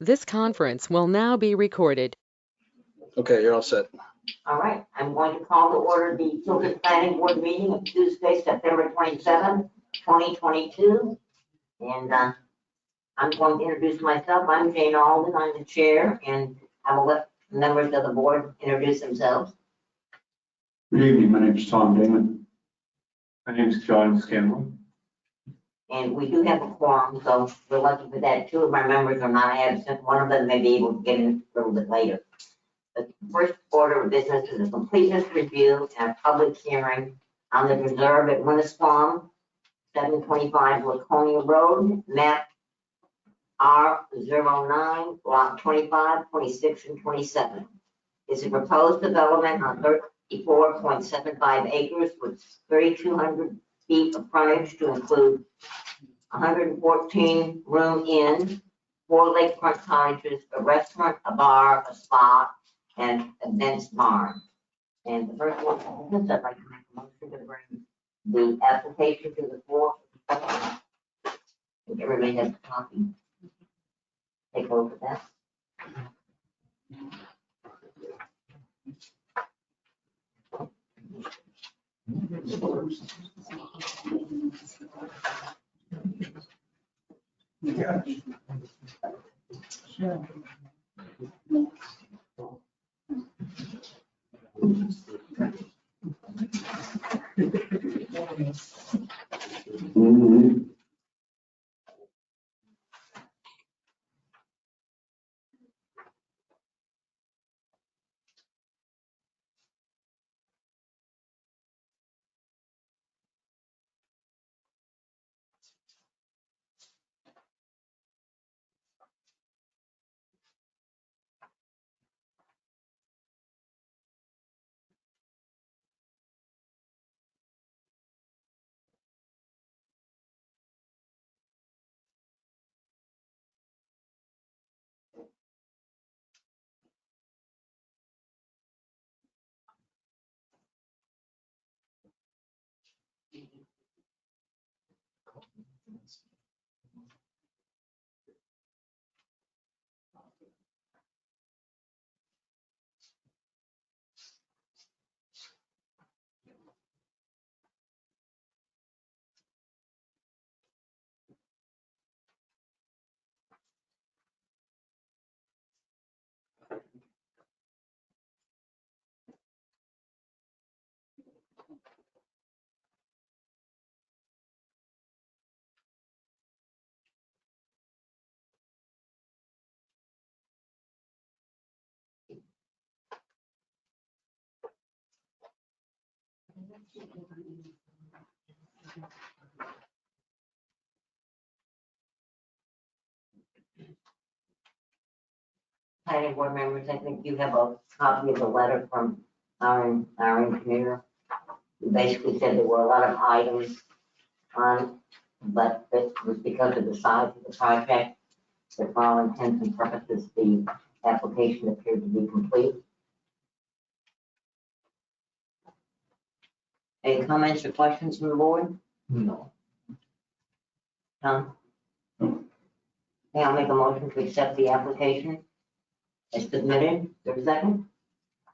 This conference will now be recorded. Okay, you're all set. All right, I'm going to call to order the Tilton Planning Board meeting of Tuesday, September 27th, 2022. And I'm going to introduce myself. I'm Jane Alden. I'm the chair, and I will let members of the board introduce themselves. Good evening, my name is Tom Damon. My name is John Scanlon. And we do have a quorum, so we're lucky for that. Two of our members are not absent. One of them may be able to get in a little bit later. The first order of business is a completeness review and a public hearing on the preserve at Winnisquam, 725 Laconia Road, map R09, lot 25, 26, and 27. It's a proposed development on 34.75 acres with 3,200 feet of frontage to include 114 room inn, 4 lakefront cottages, a restaurant, a bar, a spa, and events barn. And the first one, I'd like to make a motion to bring the application to the floor. Everybody has a copy. Take a look at that. Planning board members, I think you have a copy of the letter from our engineer. He basically said there were a lot of items on, but it was because of the size of the project, that for all intents and purposes, the application appeared to be complete. Any comments or questions from the board? No. Tom? Okay, I'll make a motion to accept the application as submitted. Is there a second?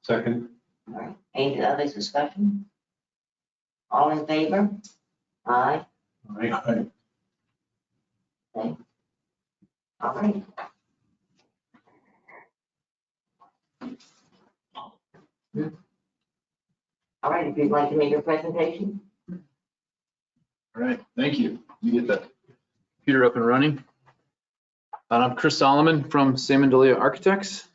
Second. All right, any other discussion? All in favor? Aye. Aye. Okay. All right. All right, if you'd like to make your presentation. All right, thank you. You get the computer up and running. I'm Chris Solomon from Salmon Delia Architects.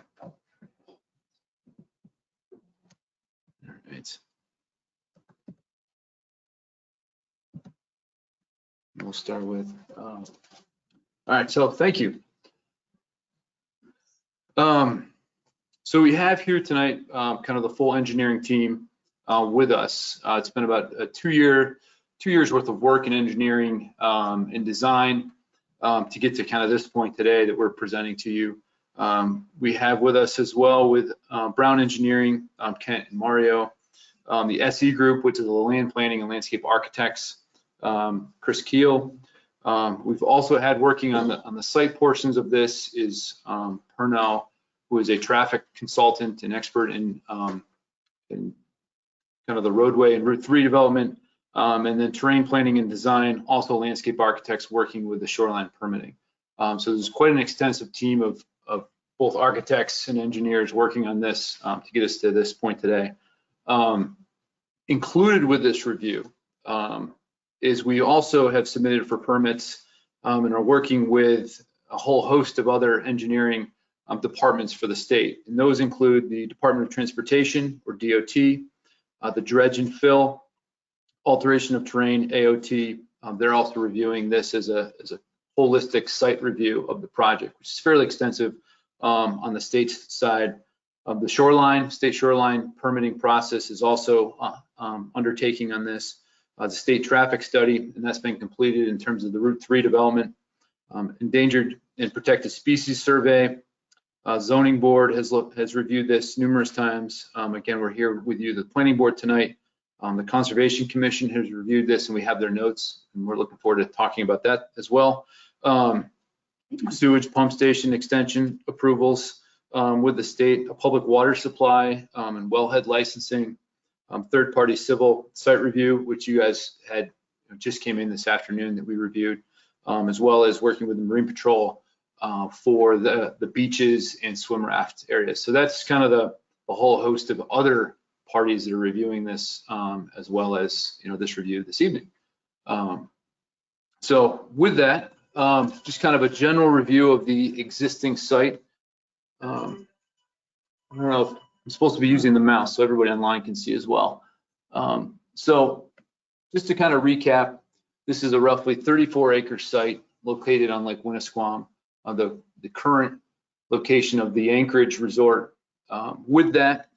All right. We'll start with, all right, so thank you. So we have here tonight kind of the full engineering team with us. It's been about a 2 years worth of work in engineering and design to get to kind of this point today that we're presenting to you. We have with us as well with Brown Engineering, Kent and Mario, the SE Group, which is the land planning and landscape architects, Chris Keel. We've also had working on the site portions of this is Purnell, who is a traffic consultant and expert in kind of the roadway and Route 3 development, and then terrain planning and design, also landscape architects working with the shoreline permitting. So there's quite an extensive team of both architects and engineers working on this to get us to this point today. Included with this review is we also have submitted for permits and are working with a whole host of other engineering departments for the state. And those include the Department of Transportation, or DOT, the dredge and fill, alteration of terrain, AOT. They're also reviewing this as a holistic site review of the project, which is fairly extensive on the state side. The state shoreline permitting process is also undertaking on this. The state traffic study, and that's been completed in terms of the Route 3 development. Endangered and protected species survey. Zoning board has reviewed this numerous times. Again, we're here with you, the planning board tonight. The Conservation Commission has reviewed this and we have their notes, and we're looking forward to talking about that as well. Sewage pump station extension approvals with the state, a public water supply and wellhead licensing, third-party civil site review, which you guys had just came in this afternoon that we reviewed, as well as working with the Marine Patrol for the beaches and swim raft areas. So that's kind of the whole host of other parties that are reviewing this, as well as this review this evening. So with that, just kind of a general review of the existing site. I don't know if I'm supposed to be using the mouse so everybody online can see as well. So just to kind of recap, this is a roughly 34-acre site located on Lake Winnisquam, the current location of the Anchorage Resort. With that,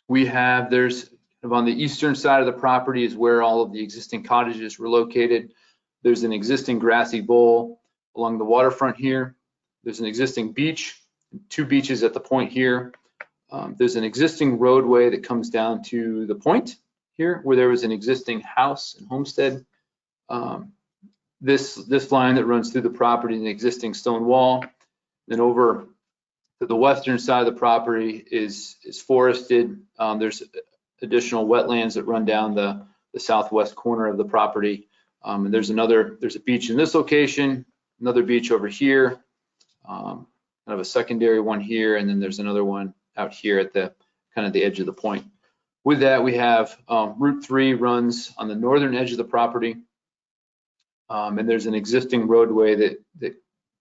there's on the eastern side of the property is where all of the existing cottages were located. There's an existing grassy bowl along the waterfront here. There's an existing beach, 2 beaches at the point here. There's an existing roadway that comes down to the point here where there was an existing house and homestead. This line that runs through the property, an existing stone wall. Then over to the western side of the property is forested. There's additional wetlands that run down the southwest corner of the property. And there's a beach in this location, another beach over here, kind of a secondary one here, and then there's another one out here at the kind of the edge of the point. With that, we have Route 3 runs on the northern edge of the property, and there's an existing roadway that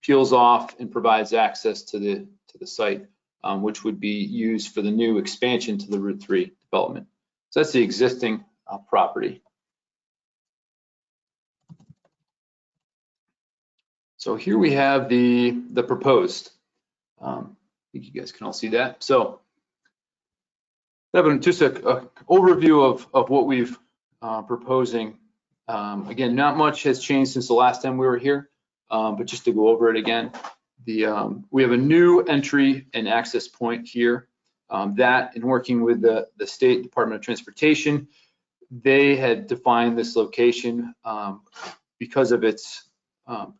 peels off and provides access to the site, which would be used for the new expansion to the Route 3 development. So that's the existing property. So here we have the proposed. I think you guys can all see that. So just an overview of what we've proposing. Again, not much has changed since the last time we were here, but just to go over it again, we have a new entry and access point here. That, in working with the State Department of Transportation, they had defined this location because of its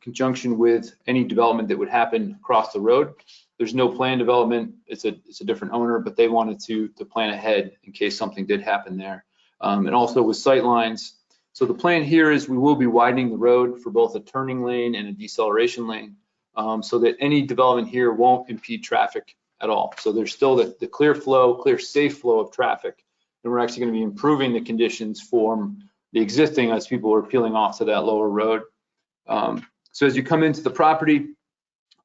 conjunction with any development that would happen across the road. There's no planned development. It's a different owner, but they wanted to plan ahead in case something did happen there. And also with sight lines. So the plan here is we will be widening the road for both a turning lane and a deceleration lane, so that any development here won't impede traffic at all. So there's still the clear safe flow of traffic. And we're actually going to be improving the conditions for the existing as people are peeling off to that lower road. So as you come into the property,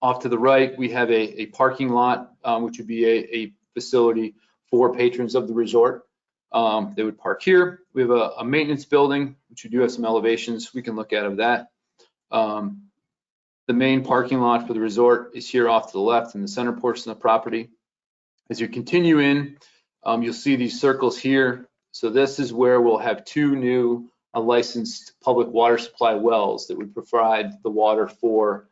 off to the right, we have a parking lot, which would be a facility for patrons of the resort. They would park here. We have a maintenance building, which we do have some elevations we can look at of that. The main parking lot for the resort is here off to the left in the center portion of the property. As you continue in, you'll see these circles here. So this is where we'll have 2 new licensed public water supply wells that would provide the water for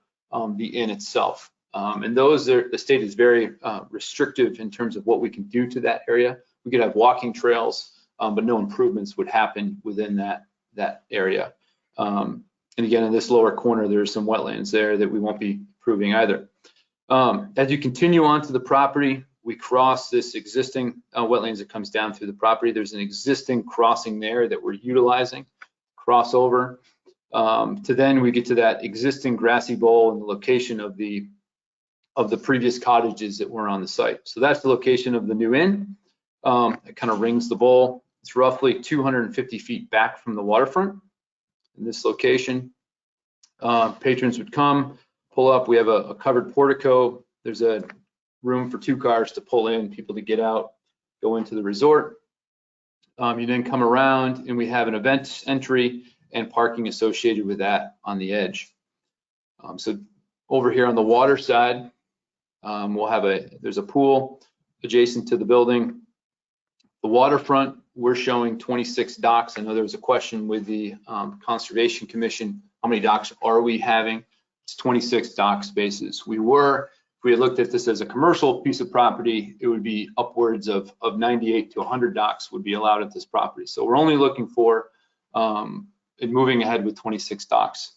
the inn itself. And those are, the state is very restrictive in terms of what we can do to that area. We could have walking trails, but no improvements would happen within that area. And again, in this lower corner, there's some wetlands there that we won't be improving either. As you continue onto the property, we cross this existing wetlands that comes down through the property. There's an existing crossing there that we're utilizing, crossover. To then we get to that existing grassy bowl and the location of the previous cottages that were on the site. So that's the location of the new inn. It kind of rings the bowl. It's roughly 250 feet back from the waterfront in this location. Patrons would come, pull up. We have a covered portico. There's a room for 2 cars to pull in, people to get out, go into the resort. You then come around and we have an event entry and parking associated with that on the edge. So over here on the water side, we'll have there's a pool adjacent to the building. The waterfront, we're showing 26 docks. I know there was a question with the Conservation Commission, how many docks are we having? It's 26 dock spaces. If we had looked at this as a commercial piece of property, it would be upwards of 98 to 100 docks would be allowed at this property. So we're only looking for moving ahead with 26 docks.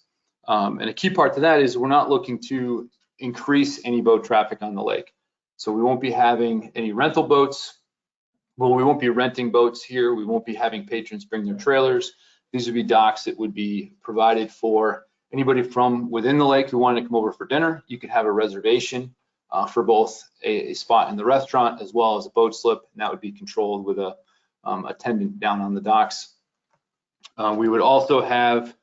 And a key part to that is we're not looking to increase any boat traffic on the lake. So we won't be having any rental boats. Well, we won't be renting boats here. We won't be having patrons bring their trailers. These would be docks that would be provided for anybody from within the lake who wanted to come over for dinner. You could have a reservation for both a spot in the restaurant as well as a boat slip, and that would be controlled with a attendant down on the docks. We would also have,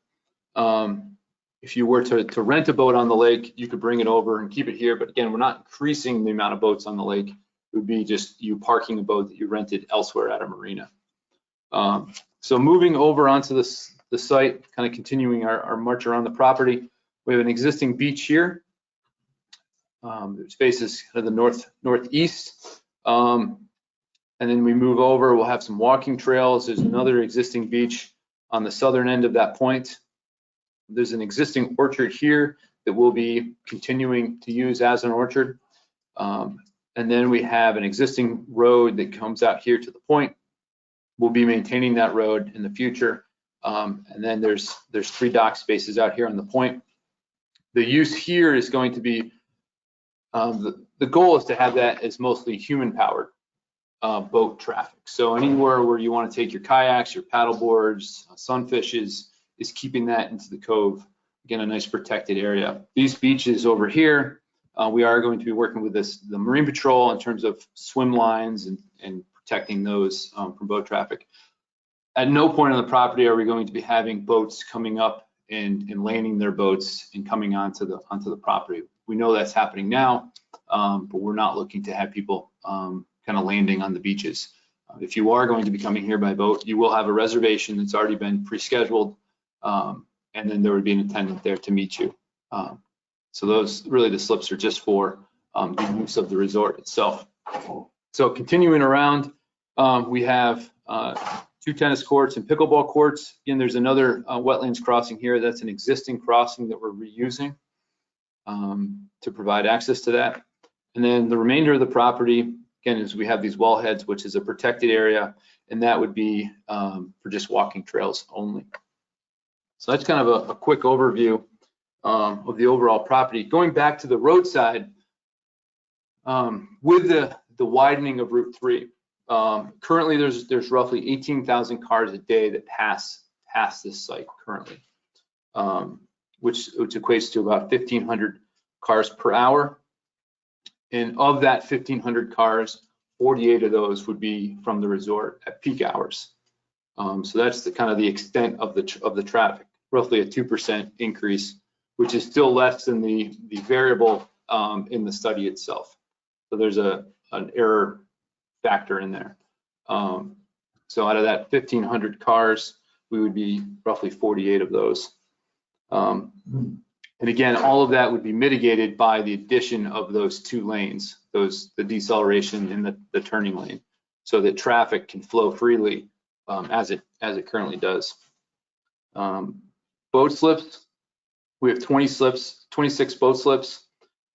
if you were to rent a boat on the lake, you could bring it over and keep it here. But again, we're not increasing the amount of boats on the lake. It would be just you parking a boat that you rented elsewhere at a marina. So moving over onto the site, kind of continuing our march around the property, we have an existing beach here. It faces kind of the northeast. And then we move over, we'll have some walking trails. There's another existing beach on the southern end of that point. There's an existing orchard here that we'll be continuing to use as an orchard. And then we have an existing road that comes out here to the point. We'll be maintaining that road in the future. And then there's 3 dock spaces out here on the point. The use here is going to be, the goal is to have that as mostly human powered boat traffic. So anywhere where you want to take your kayaks, your paddle boards, sunfishes, is keeping that into the cove. Again, a nice protected area. These beaches over here, we are going to be working with the Marine Patrol in terms of swim lines and protecting those from boat traffic. At no point on the property are we going to be having boats coming up and landing their boats and coming onto the property. We know that's happening now, but we're not looking to have people kind of landing on the beaches. If you are going to be coming here by boat, you will have a reservation that's already been pre-scheduled, and then there would be an attendant there to meet you. So those, really the slips are just for the use of the resort itself. So continuing around, we have 2 tennis courts and pickleball courts. Again, there's another wetlands crossing here. That's an existing crossing that we're reusing to provide access to that. And then the remainder of the property, again, is we have these wellheads, which is a protected area, and that would be for just walking trails only. So that's kind of a quick overview of the overall property. Going back to the roadside, with the widening of Route 3, currently there's roughly 18,000 cars a day that pass this site currently, which equates to about 1,500 cars per hour. And of that 1,500 cars, 48 of those would be from the resort at peak hours. So that's the kind of the extent of the traffic, roughly a 2% increase, which is still less than the variable in the study itself. So there's an error factor in there. So out of that 1,500 cars, we would be roughly 48 of those. And again, all of that would be mitigated by the addition of those 2 lanes, the deceleration and the turning lane, so that traffic can flow freely as it currently does. Boat slips, we have 26 boat slips.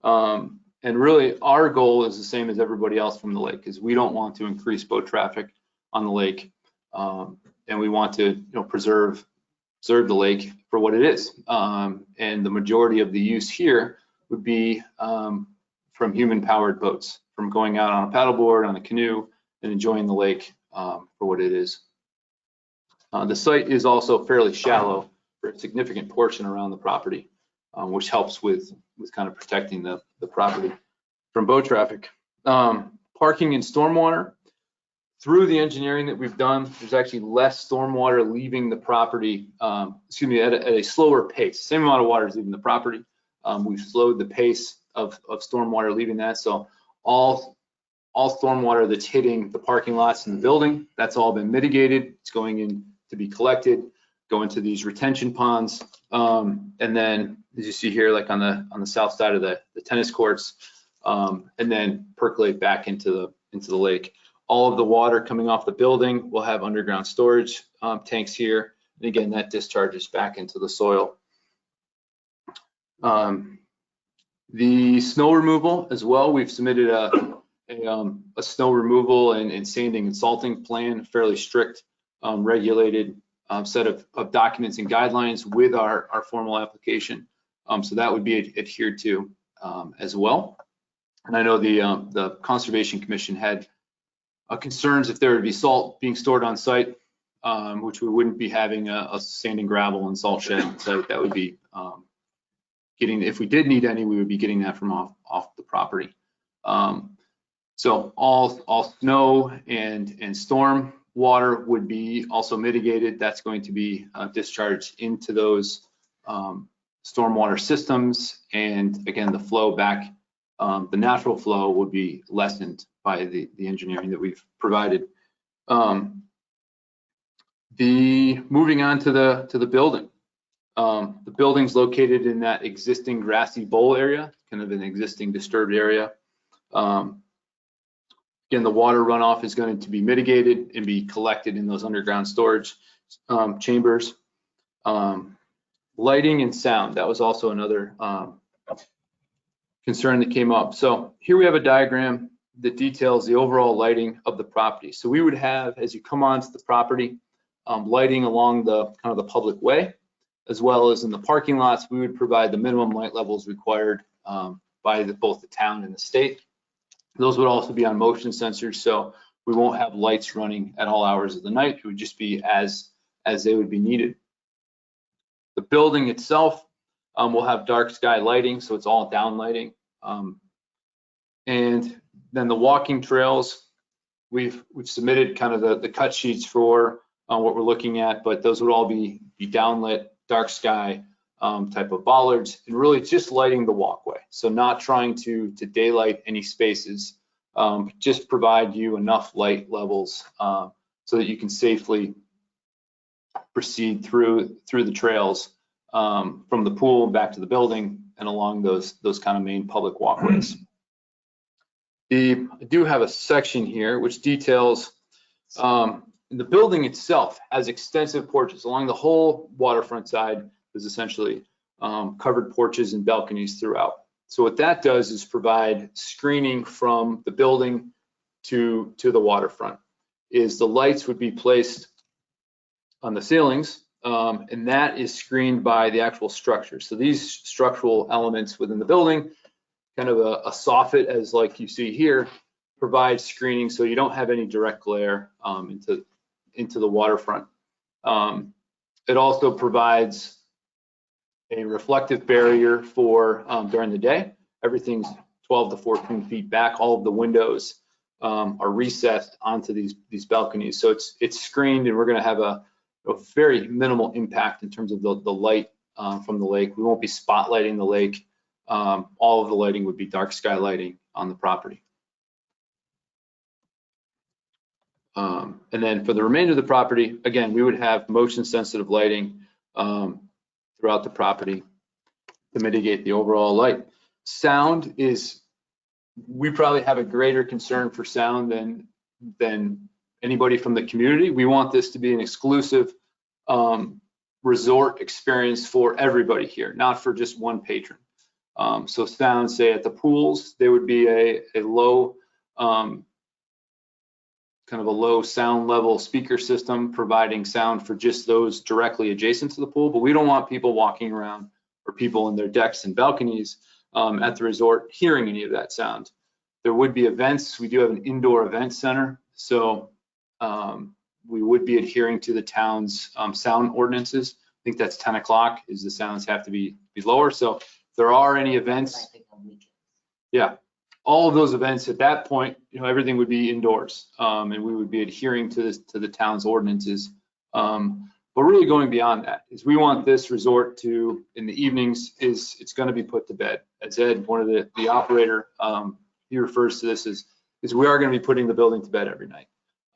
And really, our goal is the same as everybody else from the lake, because we don't want to increase boat traffic on the lake, and we want to, preserve the lake for what it is. And the majority of the use here would be from human-powered boats, from going out on a paddleboard, on a canoe, and enjoying the lake for what it is. The site is also fairly shallow for a significant portion around the property, which helps with kind of protecting the property from boat traffic. Parking and stormwater. Through the engineering that we've done, there's actually less stormwater leaving the property, at a slower pace. Same amount of water is leaving the property. We've slowed the pace of stormwater leaving that. So all stormwater that's hitting the parking lots in the building, that's all been mitigated. It's going in to be collected, go into these retention ponds, and then as you see here, like on the south side of the tennis courts, and then percolate back into the lake. All of the water coming off the building will have underground storage tanks here, and again, that discharges back into the soil. The snow removal as well, we've submitted a snow removal and sanding and salting plan, fairly strict, regulated set of documents and guidelines with our formal application. So that would be adhered to as well. And I know the Conservation Commission had concerns if there would be salt being stored on site, which we wouldn't be having a sand and gravel and salt shed. So that would be if we did need any, we would be getting that from off the property. So all snow and storm water would be also mitigated. That's going to be discharged into those stormwater systems. And again, the flow back, the natural flow would be lessened by the engineering that we've provided. Moving on to the building. The building's located in that existing grassy bowl area, kind of an existing disturbed area. Again, the water runoff is going to be mitigated and be collected in those underground storage chambers. Lighting and sound, that was also another concern that came up. So here we have a diagram that details the overall lighting of the property. So we would have, as you come onto the property, lighting along the kind of the public way, as well as in the parking lots. We would provide the minimum light levels required by both the town and the state. Those would also be on motion sensors, so we won't have lights running at all hours of the night. It would just be as they would be needed. The building itself will have dark sky lighting, so it's all down lighting. And then the walking trails, we've submitted kind of the cut sheets for what we're looking at, but those would all be downlit, dark sky type of bollards, and really just lighting the walkway. So not trying to daylight any spaces, just provide you enough light levels so that you can safely proceed through the trails from the pool back to the building and along those kind of main public walkways. I do have a section here which details the building itself has extensive porches along the whole waterfront side. Is essentially covered porches and balconies throughout. So what that does is provide screening from the building to the waterfront. The lights would be placed on the ceilings, and that is screened by the actual structure. So these structural elements within the building, kind of a soffit as like you see here, provide screening so you don't have any direct glare into the waterfront. It also provides a reflective barrier for during the day. Everything's 12 to 14 feet back. All of the windows are recessed onto these balconies. So it's screened, and we're going to have a very minimal impact in terms of the light from the lake. We won't be spotlighting the lake. All of the lighting would be dark sky lighting on the property. And then for the remainder of the property, again, we would have motion sensitive lighting throughout the property to mitigate the overall light. Sound is, we probably have a greater concern for sound than anybody from the community. We want this to be an exclusive resort experience for everybody here, not for just one patron. So sound, say at the pools, there would be a low, kind of a low sound level speaker system providing sound for just those directly adjacent to the pool. But we don't want people walking around or people in their decks and balconies at the resort hearing any of that sound. There would be events. We do have an indoor event center. So we would be adhering to the town's sound ordinances. I think that's 10 o'clock is the sounds have to be lower. So if there are any events, yeah, all of those events at that point, everything would be indoors, and we would be adhering to the town's ordinances. But really going beyond that is we want this resort to, in the evenings, it's going to be put to bed. As Ed, one of the operator, he refers to this as we are going to be putting the building to bed every night.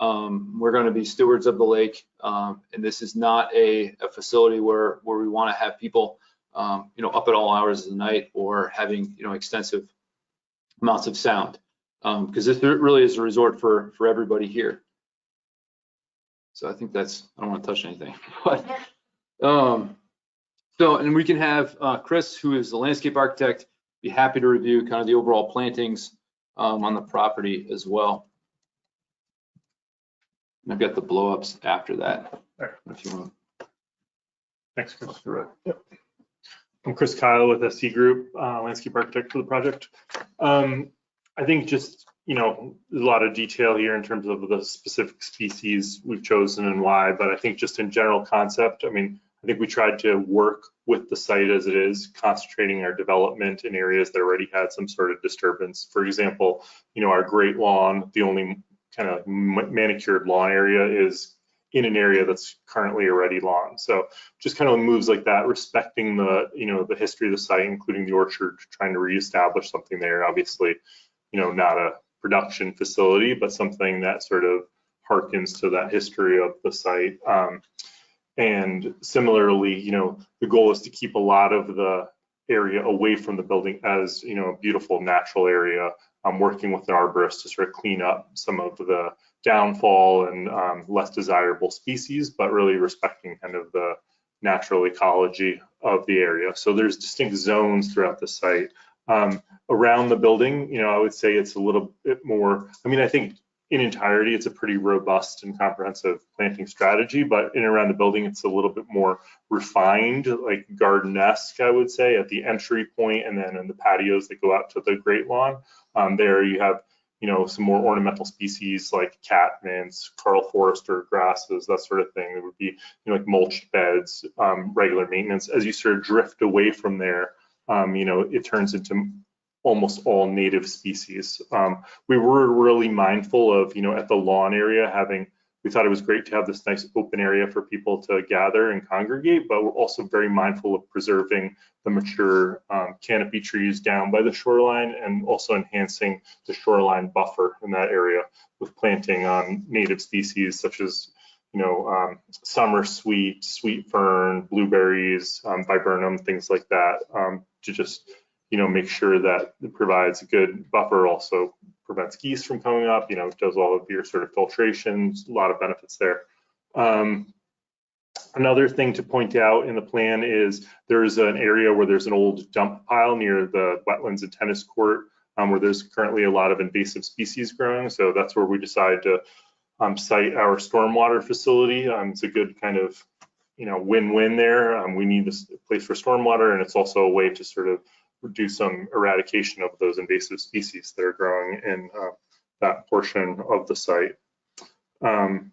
We're going to be stewards of the lake, and this is not a facility where we want to have people, up at all hours of the night or having, extensive amounts of sound, because this really is a resort for everybody here. So I think I don't want to touch anything, but so, and we can have Chris, who is the landscape architect, be happy to review kind of the overall plantings on the property as well. And I've got the blow-ups after that, if you want. Thanks, Chris. Yep. I'm Chris Kyle with SC Group, landscape architect for the project. I think just, there's a lot of detail here in terms of the specific species we've chosen and why, but I think just in general concept, I think we tried to work with the site as it is, concentrating our development in areas that already had some sort of disturbance. For example, our Great Lawn, the only kind of manicured lawn area is in an area that's currently already lawn. So just kind of moves like that, respecting the, the history of the site, including the orchard, trying to reestablish something there. Obviously, not a production facility, but something that sort of harkens to that history of the site. And similarly, the goal is to keep a lot of the area away from the building as, a beautiful natural area. I'm working with an arborist to sort of clean up some of the downfall and less desirable species, but really respecting kind of the natural ecology of the area. So there's distinct zones throughout the site. Around the building, I would say it's a little bit more, I think in entirety, it's a pretty robust and comprehensive planting strategy, but in and around the building, it's a little bit more refined, like garden-esque, I would say, at the entry point, and then in the patios that go out to the Great Lawn. There you have, some more ornamental species like catmint, Karl Forester grasses, that sort of thing. There would be, like mulched beds, regular maintenance. As you sort of drift away from there, it turns into almost all native species. We were really mindful of, at the lawn area we thought it was great to have this nice open area for people to gather and congregate, but we're also very mindful of preserving the mature canopy trees down by the shoreline and also enhancing the shoreline buffer in that area with planting on native species such as, summer sweet, sweet fern, blueberries, viburnum, things like that, to just make sure that it provides a good buffer, also prevents geese from coming up, does all of your sort of filtrations, a lot of benefits there. Another thing to point out in the plan is there's an area where there's an old dump pile near the wetlands and tennis court where there's currently a lot of invasive species growing. So that's where we decided to site our stormwater facility. It's a good kind of, win-win there. We need this place for stormwater, and it's also a way to sort of do some eradication of those invasive species that are growing in that portion of the site. And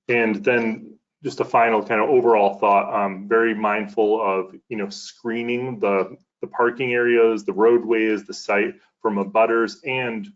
then just a final kind of overall thought, very mindful of, screening the parking areas, the roadways, the site from abutters and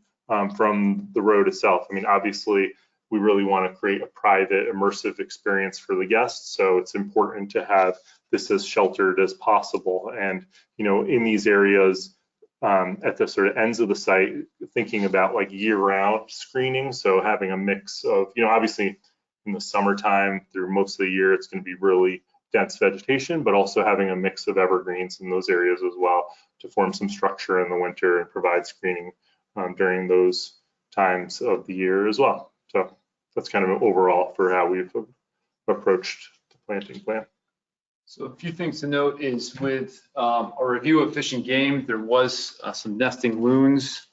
from the road itself. Obviously, we really want to create a private, immersive experience for the guests. So it's important to have this as sheltered as possible. And, in these areas at the sort of ends of the site, thinking about like year-round screening. So having a mix of, obviously in the summertime through most of the year, it's going to be really dense vegetation, but also having a mix of evergreens in those areas as well to form some structure in the winter and provide screening during those times of the year as well. So that's kind of an overall for how we've approached the planting plan. So a few things to note is with a review of Fish and Game, there was some nesting loons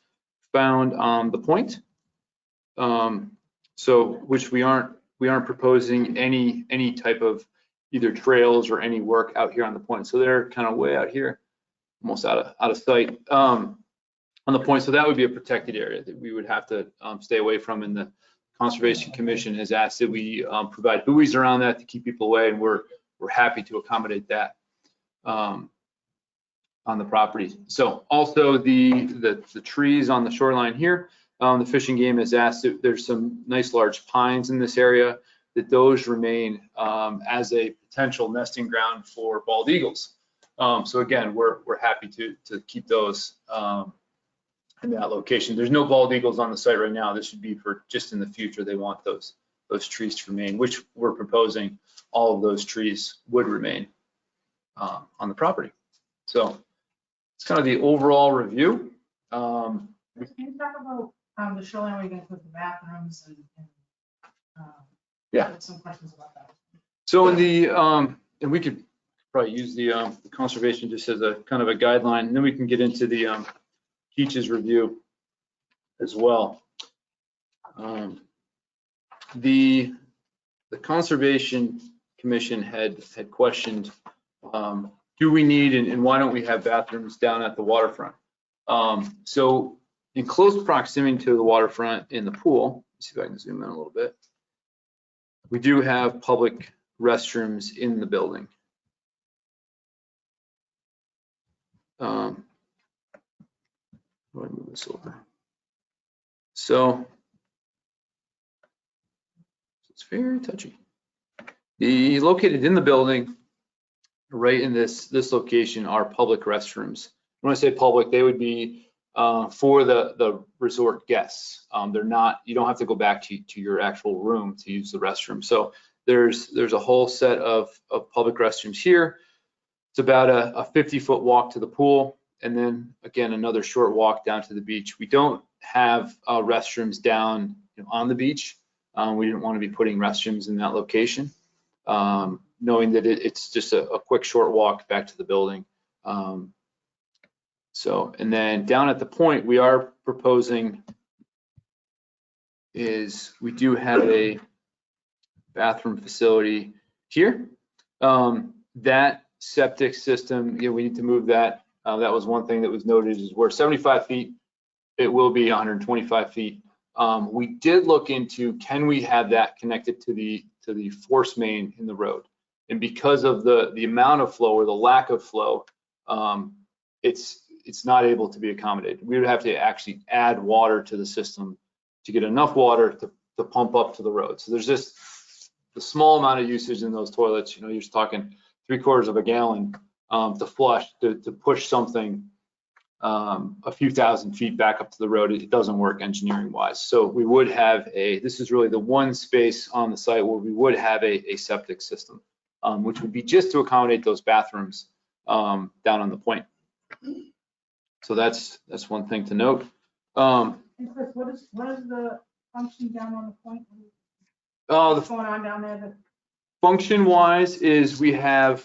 found on the point. So which we aren't proposing any type of either trails or any work out here on the point. So they're kind of way out here, almost out of sight on the point. So that would be a protected area that we would have to stay away from. And the Conservation Commission has asked that we provide buoys around that to keep people away, and we're happy to accommodate that on the property. So also the trees on the shoreline here, the Fish and Game has asked that there's some nice large pines in this area, that those remain as a potential nesting ground for bald eagles. So again, we're happy to keep those in that location. There's no bald eagles on the site right now. This should be for just in the future. They want those trees to remain, which we're proposing all of those trees would remain on the property. So it's kind of the overall review. Can you talk about the shoreline where you're going to put the bathrooms and Yeah. some questions about that. So in the, and we could probably use the conservation just as a kind of a guideline, and then we can get into the Keach's review as well. The Conservation Commission had questioned, do we need and why don't we have bathrooms down at the waterfront? So in close proximity to the waterfront in the pool, let's see if I can zoom in a little bit. We do have public restrooms in the building. Let me move this over. So it's very touchy. Located in the building, right in this location, are public restrooms. When I say public, they would be for the resort guests. They're not. You don't have to go back to your actual room to use the restroom. So there's a whole set of public restrooms here. It's about a 50-foot walk to the pool, and then again another short walk down to the beach. We don't have restrooms down on the beach. We didn't want to be putting restrooms in that location, knowing that it's just a quick short walk back to the building. So, and then down at the point, we are proposing is we do have a bathroom facility here. That septic system, we need to move that. That was one thing that was noted, is we're 75 feet. It will be 125 feet. We did look into, can we have that connected to the force main in the road? And because of the amount of flow or the lack of flow, it's not able to be accommodated. We would have to actually add water to the system to get enough water to pump up to the road. So there's just the small amount of usage in those toilets. You're just talking 3/4 of a gallon to flush, to push something a few thousand feet back up to the road. It doesn't work engineering wise. So we would have this is really the one space on the site where we would have a septic system, which would be just to accommodate those bathrooms down on the point. So that's one thing to note. And Chris, what is the function down on the point? What's going on down there? Function wise is we have,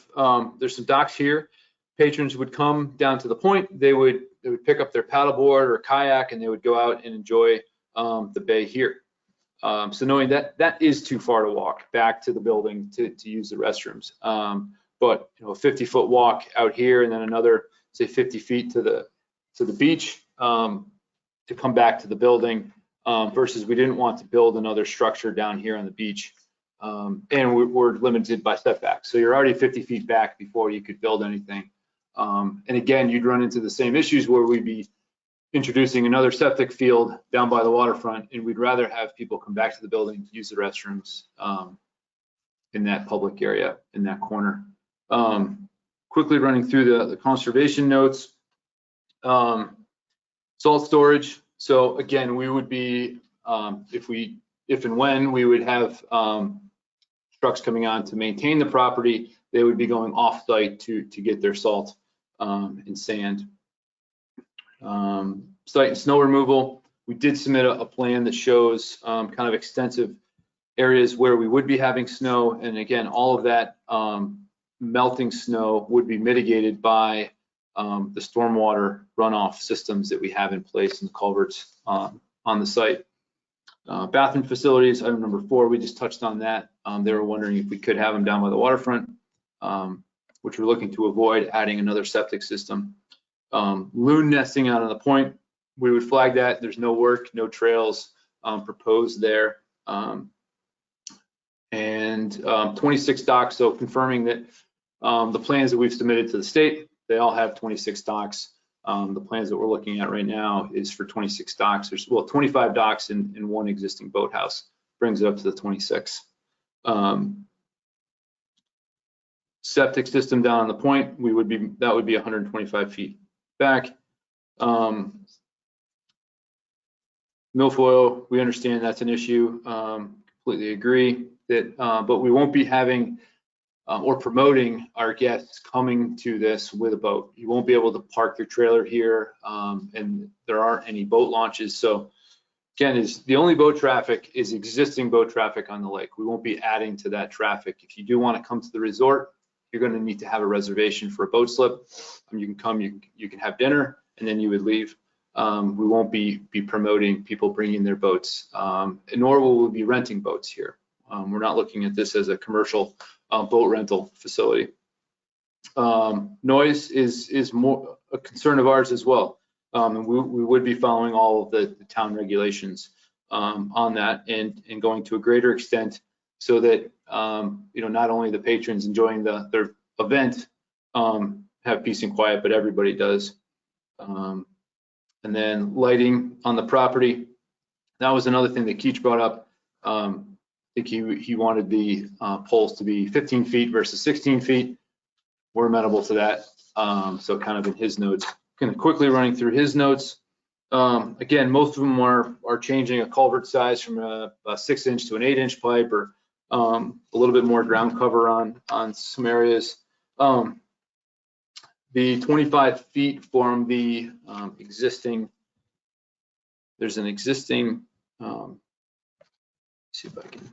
there's some docks here. Patrons would come down to the point. They would pick up their paddleboard or kayak, and they would go out and enjoy the bay here. So knowing that is too far to walk back to the building to use the restrooms. But a 50-foot walk out here, and then another, say, 50 feet to the beach to come back to the building, versus we didn't want to build another structure down here on the beach. And we're limited by setbacks. So you're already 50 feet back before you could build anything. And again, you'd run into the same issues where we'd be introducing another septic field down by the waterfront, and we'd rather have people come back to the building to use the restrooms in that public area, in that corner. Quickly running through the conservation notes. Salt storage. So again, we would be, if and when we would have trucks coming on to maintain the property, they would be going off-site to get their salt and sand. Site and snow removal. We did submit a plan that shows kind of extensive areas where we would be having snow, and again, all of that melting snow would be mitigated by the stormwater runoff systems that we have in place in the culverts on the site. Bathroom facilities, item number 4, we just touched on that. They were wondering if we could have them down by the waterfront, which we're looking to avoid, adding another septic system. Loon nesting out on the point, we would flag that. There's no work, no trails proposed there. And 26 docks, so confirming that the plans that we've submitted to the state, they all have 26 docks. The plans that we're looking at right now is for 26 docks. There's 25 docks in one existing boathouse, brings it up to the 26. Septic system down on the point, that would be 125 feet back. Milfoil, we understand that's an issue. Completely agree that, but we won't be having or promoting our guests coming to this with a boat. You won't be able to park your trailer here, and there aren't any boat launches. So again, the only boat traffic is existing boat traffic on the lake. We won't be adding to that traffic. If you do want to come to the resort, you're going to need to have a reservation for a boat slip. You can come, you can have dinner, and then you would leave. We won't be promoting people bringing their boats, nor will we be renting boats here. We're not looking at this as a commercial boat rental facility. Noise is more a concern of ours as well. And we would be following all of the town regulations on that and going to a greater extent so that not only the patrons enjoying their event have peace and quiet, but everybody does. And then lighting on the property, that was another thing that Keach brought up. I think he wanted the poles to be 15 feet versus 16 feet. We're amenable to that. So kind of in his notes, kind of quickly running through his notes. Again, most of them are changing a culvert size from a 6-inch to an 8-inch pipe, or a little bit more ground cover on some areas. The 25 feet from the existing, there's an existing, see if I can.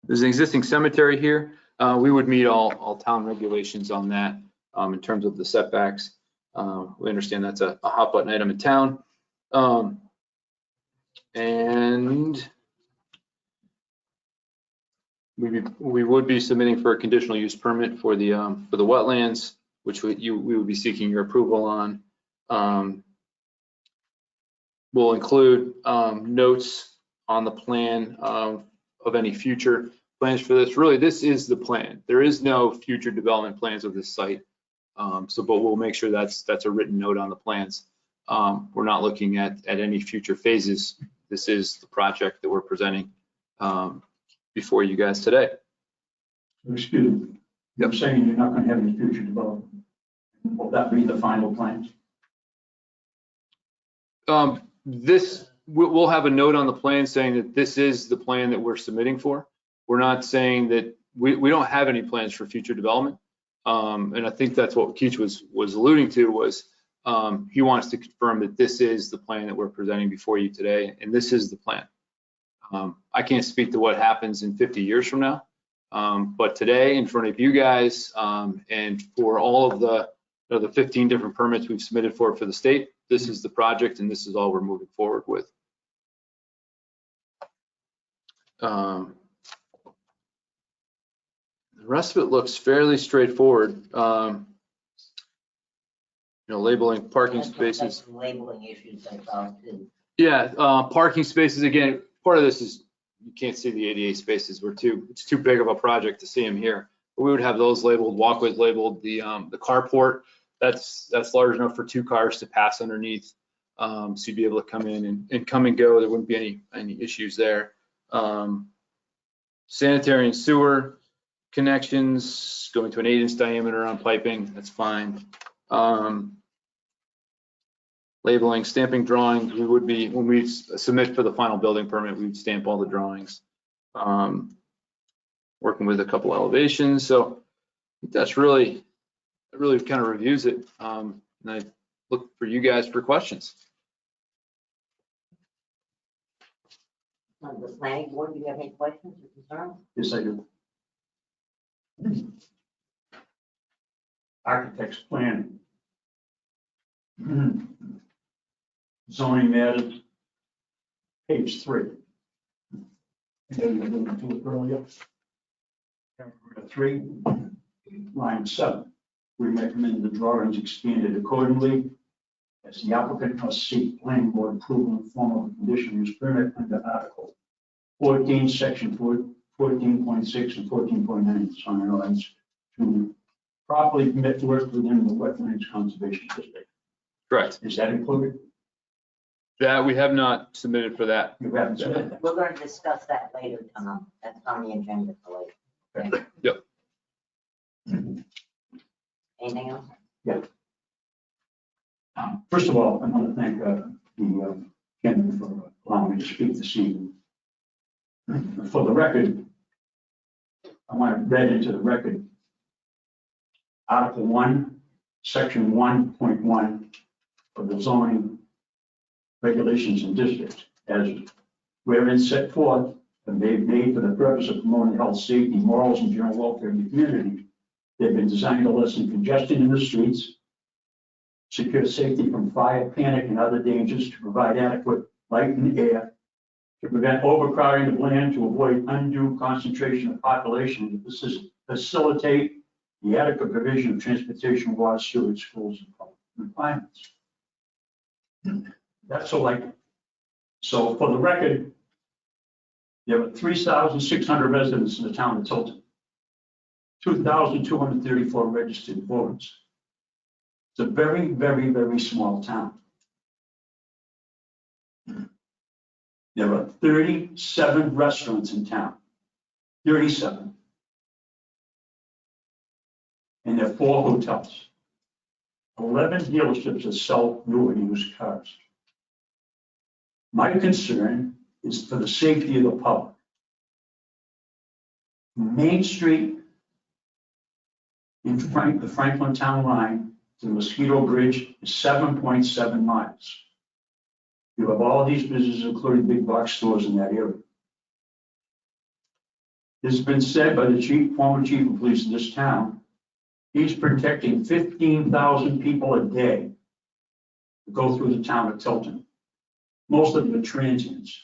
There's an existing cemetery here. We would meet all town regulations on that in terms of the setbacks. We understand that's a hot button item in town. And we would be submitting for a conditional use permit for the wetlands, which we would be seeking your approval on. We'll include notes on the plan of any future plans for this. Really, this is the plan. There is no future development plans of this site. But we'll make sure that's a written note on the plans. We're not looking at any future phases. This is the project that we're presenting before you guys today. Excuse me. You're saying you're not going to have any future development. Will that be the final plans? We'll have a note on the plan saying that this is the plan that we're submitting for. We're not saying that we don't have any plans for future development. And I think that's what Keach was alluding to, was he wants to confirm that this is the plan that we're presenting before you today, and this is the plan. I can't speak to what happens in 50 years from now, but today in front of you guys and for all of the 15 different permits we've submitted for the state, this is the project and this is all we're moving forward with. The rest of it looks fairly straightforward. Labeling parking spaces. Labeling issues I saw too. Yeah, parking spaces, again, part of this is you can't see the ADA spaces. It's too big of a project to see them here. But we would have those labeled, walkways labeled, the carport, that's large enough for 2 cars to pass underneath. So you'd be able to come in and come and go. There wouldn't be any issues there. Sanitary and sewer connections going to an 8-inch diameter on piping, that's fine. Labeling, stamping drawings, we would be, when we submit for the final building permit, we would stamp all the drawings. Working with a couple elevations, so that's really kind of reviews it. And I look for you guys for questions. On the planning board, do you have any questions or concerns? Yes, I do. Architect's plan. Zoning matters, page 3. Maybe I didn't do it earlier. Paragraph 3, line 7. We recommend the drawings expanded accordingly, as the applicant must seek planning board approval in form of a conditional use permit under Article 14, Section 14.6 and 14.9 zoning ordinance to properly permit work within the Wetlands Conservation District. Correct. Is that included? That we have not submitted for that. You haven't said that. We're going to discuss that later, Tom. That's on the agenda for later. Yep. Anything else? First of all, I want to thank the gentleman for allowing me to speak this evening. For the record, I want to read into the record Article 1, Section 1.1 of the zoning regulations and districts, as wherein set forth and made for the purpose of promoting health, safety, morals, and general welfare in the community. They've been designed to lessen congestion in the streets, secure safety from fire, panic, and other dangers, to provide adequate light and air, to prevent overcrowding of land, to avoid undue concentration of population, and to facilitate the adequate provision of transportation, water, sewage, schools, and public requirements. That's so like, so for the record, there are 3,600 residents in the town of Tilton, 2,234 registered voters. It's a very, very, very small town. There are 37 restaurants in town, 37. And there are 4 hotels, 11 dealerships that sell new and used cars. My concern is for the safety of the public. Main Street in the Franklin Town line to the Mosquito Bridge is 7.7 miles. You have all these businesses, including big box stores in that area. This has been said by the former chief of police of this town. He's protecting 15,000 people a day to go through the town of Tilton. Most of them are transients.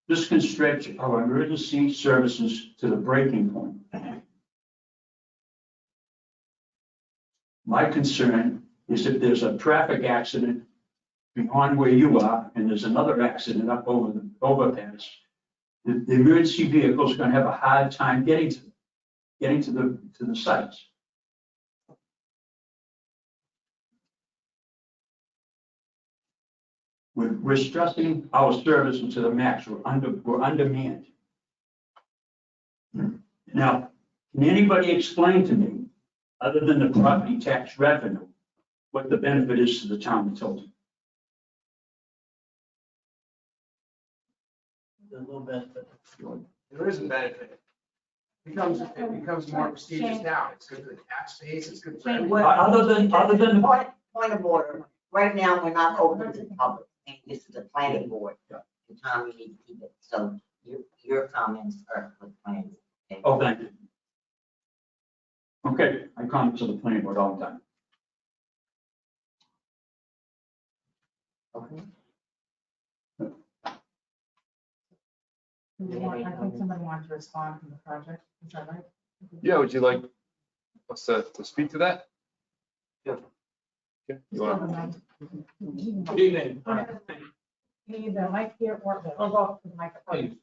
This can stretch our emergency services to the breaking point. My concern is if there's a traffic accident beyond where you are, and there's another accident up over the overpass, the emergency vehicles are going to have a hard time getting to the sites. We're stressing our services to the max. We're undermanned. Now, can anybody explain to me, other than the property tax revenue, what the benefit is to the town of Tilton? There's no benefit. There is a benefit. It becomes more prestigious now. It's good for the tax base, it's good for everyone. Other than Point of order. Right now, we're not open to the public. And this is a planning board. Yeah. And Tom, you need to keep it. So your comments are for planning. Okay? Oh, thank you. Okay, I come to the planning board all the time. Okay. I think somebody wanted to respond from the project. Is that right? Yeah, would you like us to speak to that? Yeah. Okay. You want Good evening. You need the mic here or go to the microphone.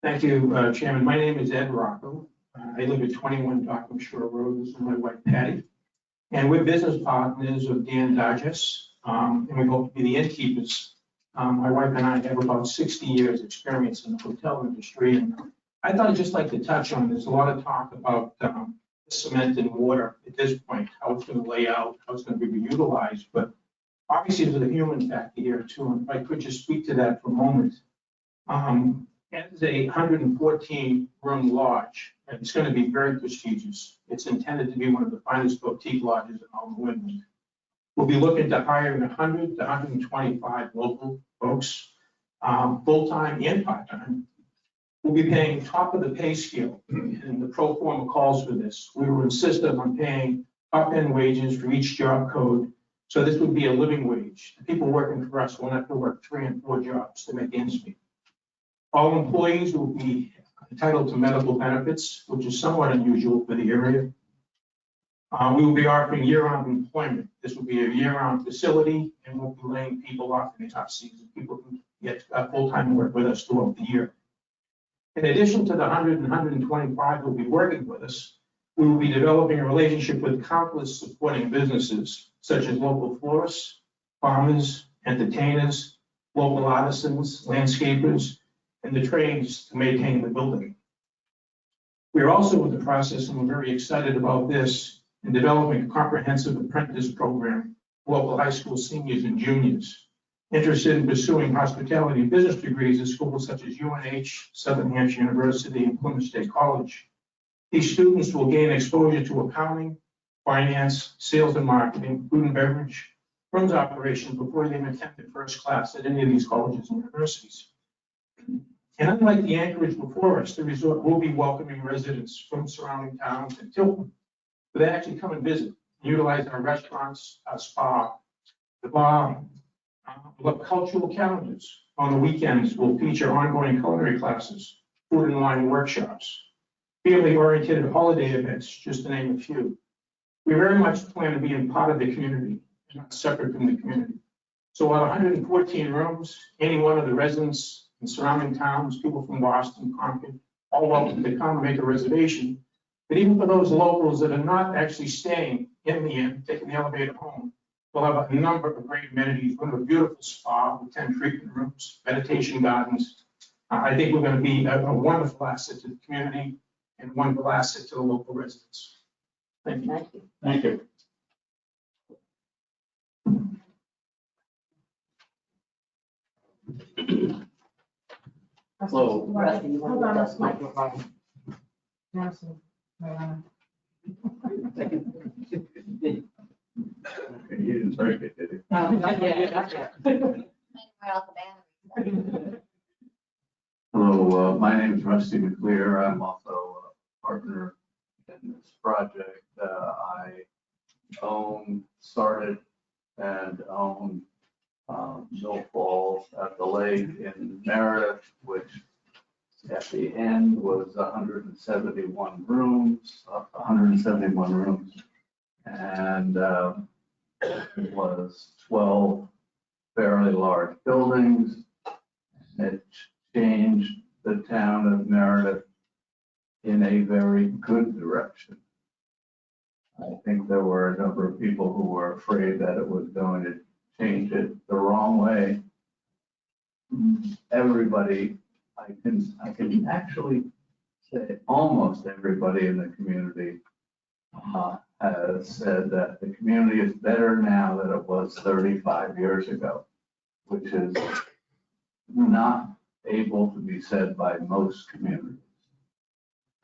Thank you, Chairman. My name is Ed Rocco. I live at 21 Dockham Shore Road. This is my wife Patty. And we're business partners of Dan Dargis, and we hope to be the innkeepers. My wife and I have about 60 years experience in the hotel industry. And I thought I'd just like to touch on, there's a lot of talk about cement and water at this point, how it's going to lay out, how it's going to be reutilized. But obviously there's a human factor here too. And if I could just speak to that for a moment. As a 114 room lodge, and it's going to be very prestigious. It's intended to be one of the finest boutique lodges in all of New England. We'll be looking to hire 100 to 125 local folks, full-time and part-time. We'll be paying top of the pay scale, and the pro forma calls for this. We will insist on paying top end wages for each job code. So this would be a living wage. The people working for us won't have to work 3 and 4 jobs to make ends meet. All employees will be entitled to medical benefits, which is somewhat unusual for the area. We will be offering year-round employment. This will be a year-round facility, and we'll be laying people off in the off season. People can get full-time work with us throughout the year. In addition to the 100 and 125 who will be working with us, we will be developing a relationship with countless supporting businesses, such as local florists, farmers, entertainers, local artisans, landscapers, and the trades to maintain the building. We are also in the process, and we're very excited about this, in developing a comprehensive apprentice program for local high school seniors and juniors interested in pursuing hospitality and business degrees at schools such as UNH, Southern Hampshire University, and Plymouth State College. These students will gain exposure to accounting, finance, sales and marketing, food and beverage, rooms operations before they even attend first class at any of these colleges and universities. And unlike the anchorage before us, the resort will be welcoming residents from surrounding towns and Tilton. But they actually come and visit, utilize our restaurants, our spa, the bar. We'll have cultural calendars. On the weekends, we'll feature ongoing culinary classes, food and wine workshops, family-oriented holiday events, just to name a few. We very much plan to be a part of the community, not separate from the community. So out of 114 rooms, any one of the residents in surrounding towns, people from Boston, Concord, all welcome to come and make a reservation. But even for those locals that are not actually staying in the inn, taking the elevator home, we'll have a number of great amenities. We'll have a beautiful spa with 10 treatment rooms, meditation gardens. I think we're going to be a wonderful asset to the community and wonderful asset to the local residents. Thank you. Thank you. Thank you. Hello. Rusty, you Hold want on, to microphone? Madison, Mariana. You didn't break it, did you? Hello, my name is Rusty McClear. I'm also a partner in this project. I started and own Mill Falls at the lake in Meredith, which at the end was 171 rooms, and it was 12 fairly large buildings. It changed the town of Meredith in a very good direction. I think there were a number of people who were afraid that it was going to change it the wrong way. Everybody, I can actually say almost everybody in the community has said that the community is better now than it was 35 years ago, which is not able to be said by most communities.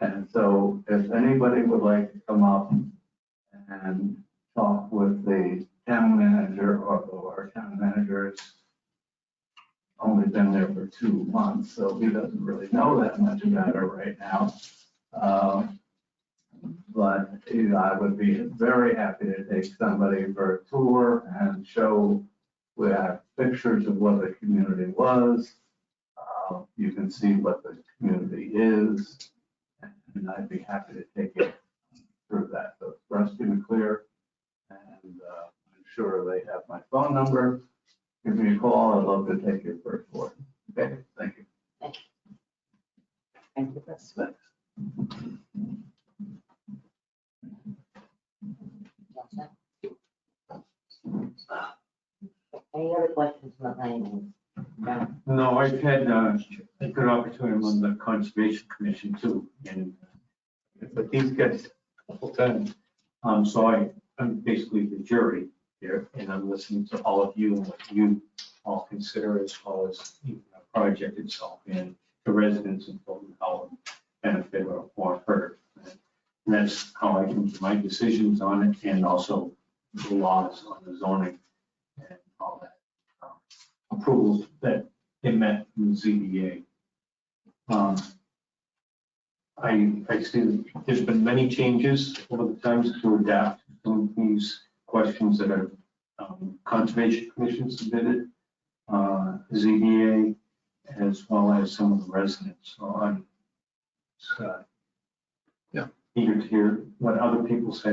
And so if anybody would like to come up and talk with the town manager, or our town manager's only been there for 2 months, so he doesn't really know that much about it right now. But I would be very happy to take somebody for a tour and show, we have pictures of what the community was. You can see what the community is, and I'd be happy to take you through that. So it's Rusty McClear, and I'm sure they have my phone number. Give me a call. I'd love to take you for a tour. Okay, thank you. Thank you. That's good. Any other questions about planning? No. No, I've had a good opportunity on the Conservation Commission too, and but these guys, so I'm basically the jury here, and I'm listening to all of you and what you all consider as far as the project itself and the residents of Tilton, how benefit or hurt. And that's how I come to my decisions on it, and also the laws on the zoning and all that. Approvals that they met from the ZBA. I see that there's been many changes over the times to adapt to these questions that are Conservation Commission submitted, ZBA, as well as some of the residents. So I'm eager to hear what other people say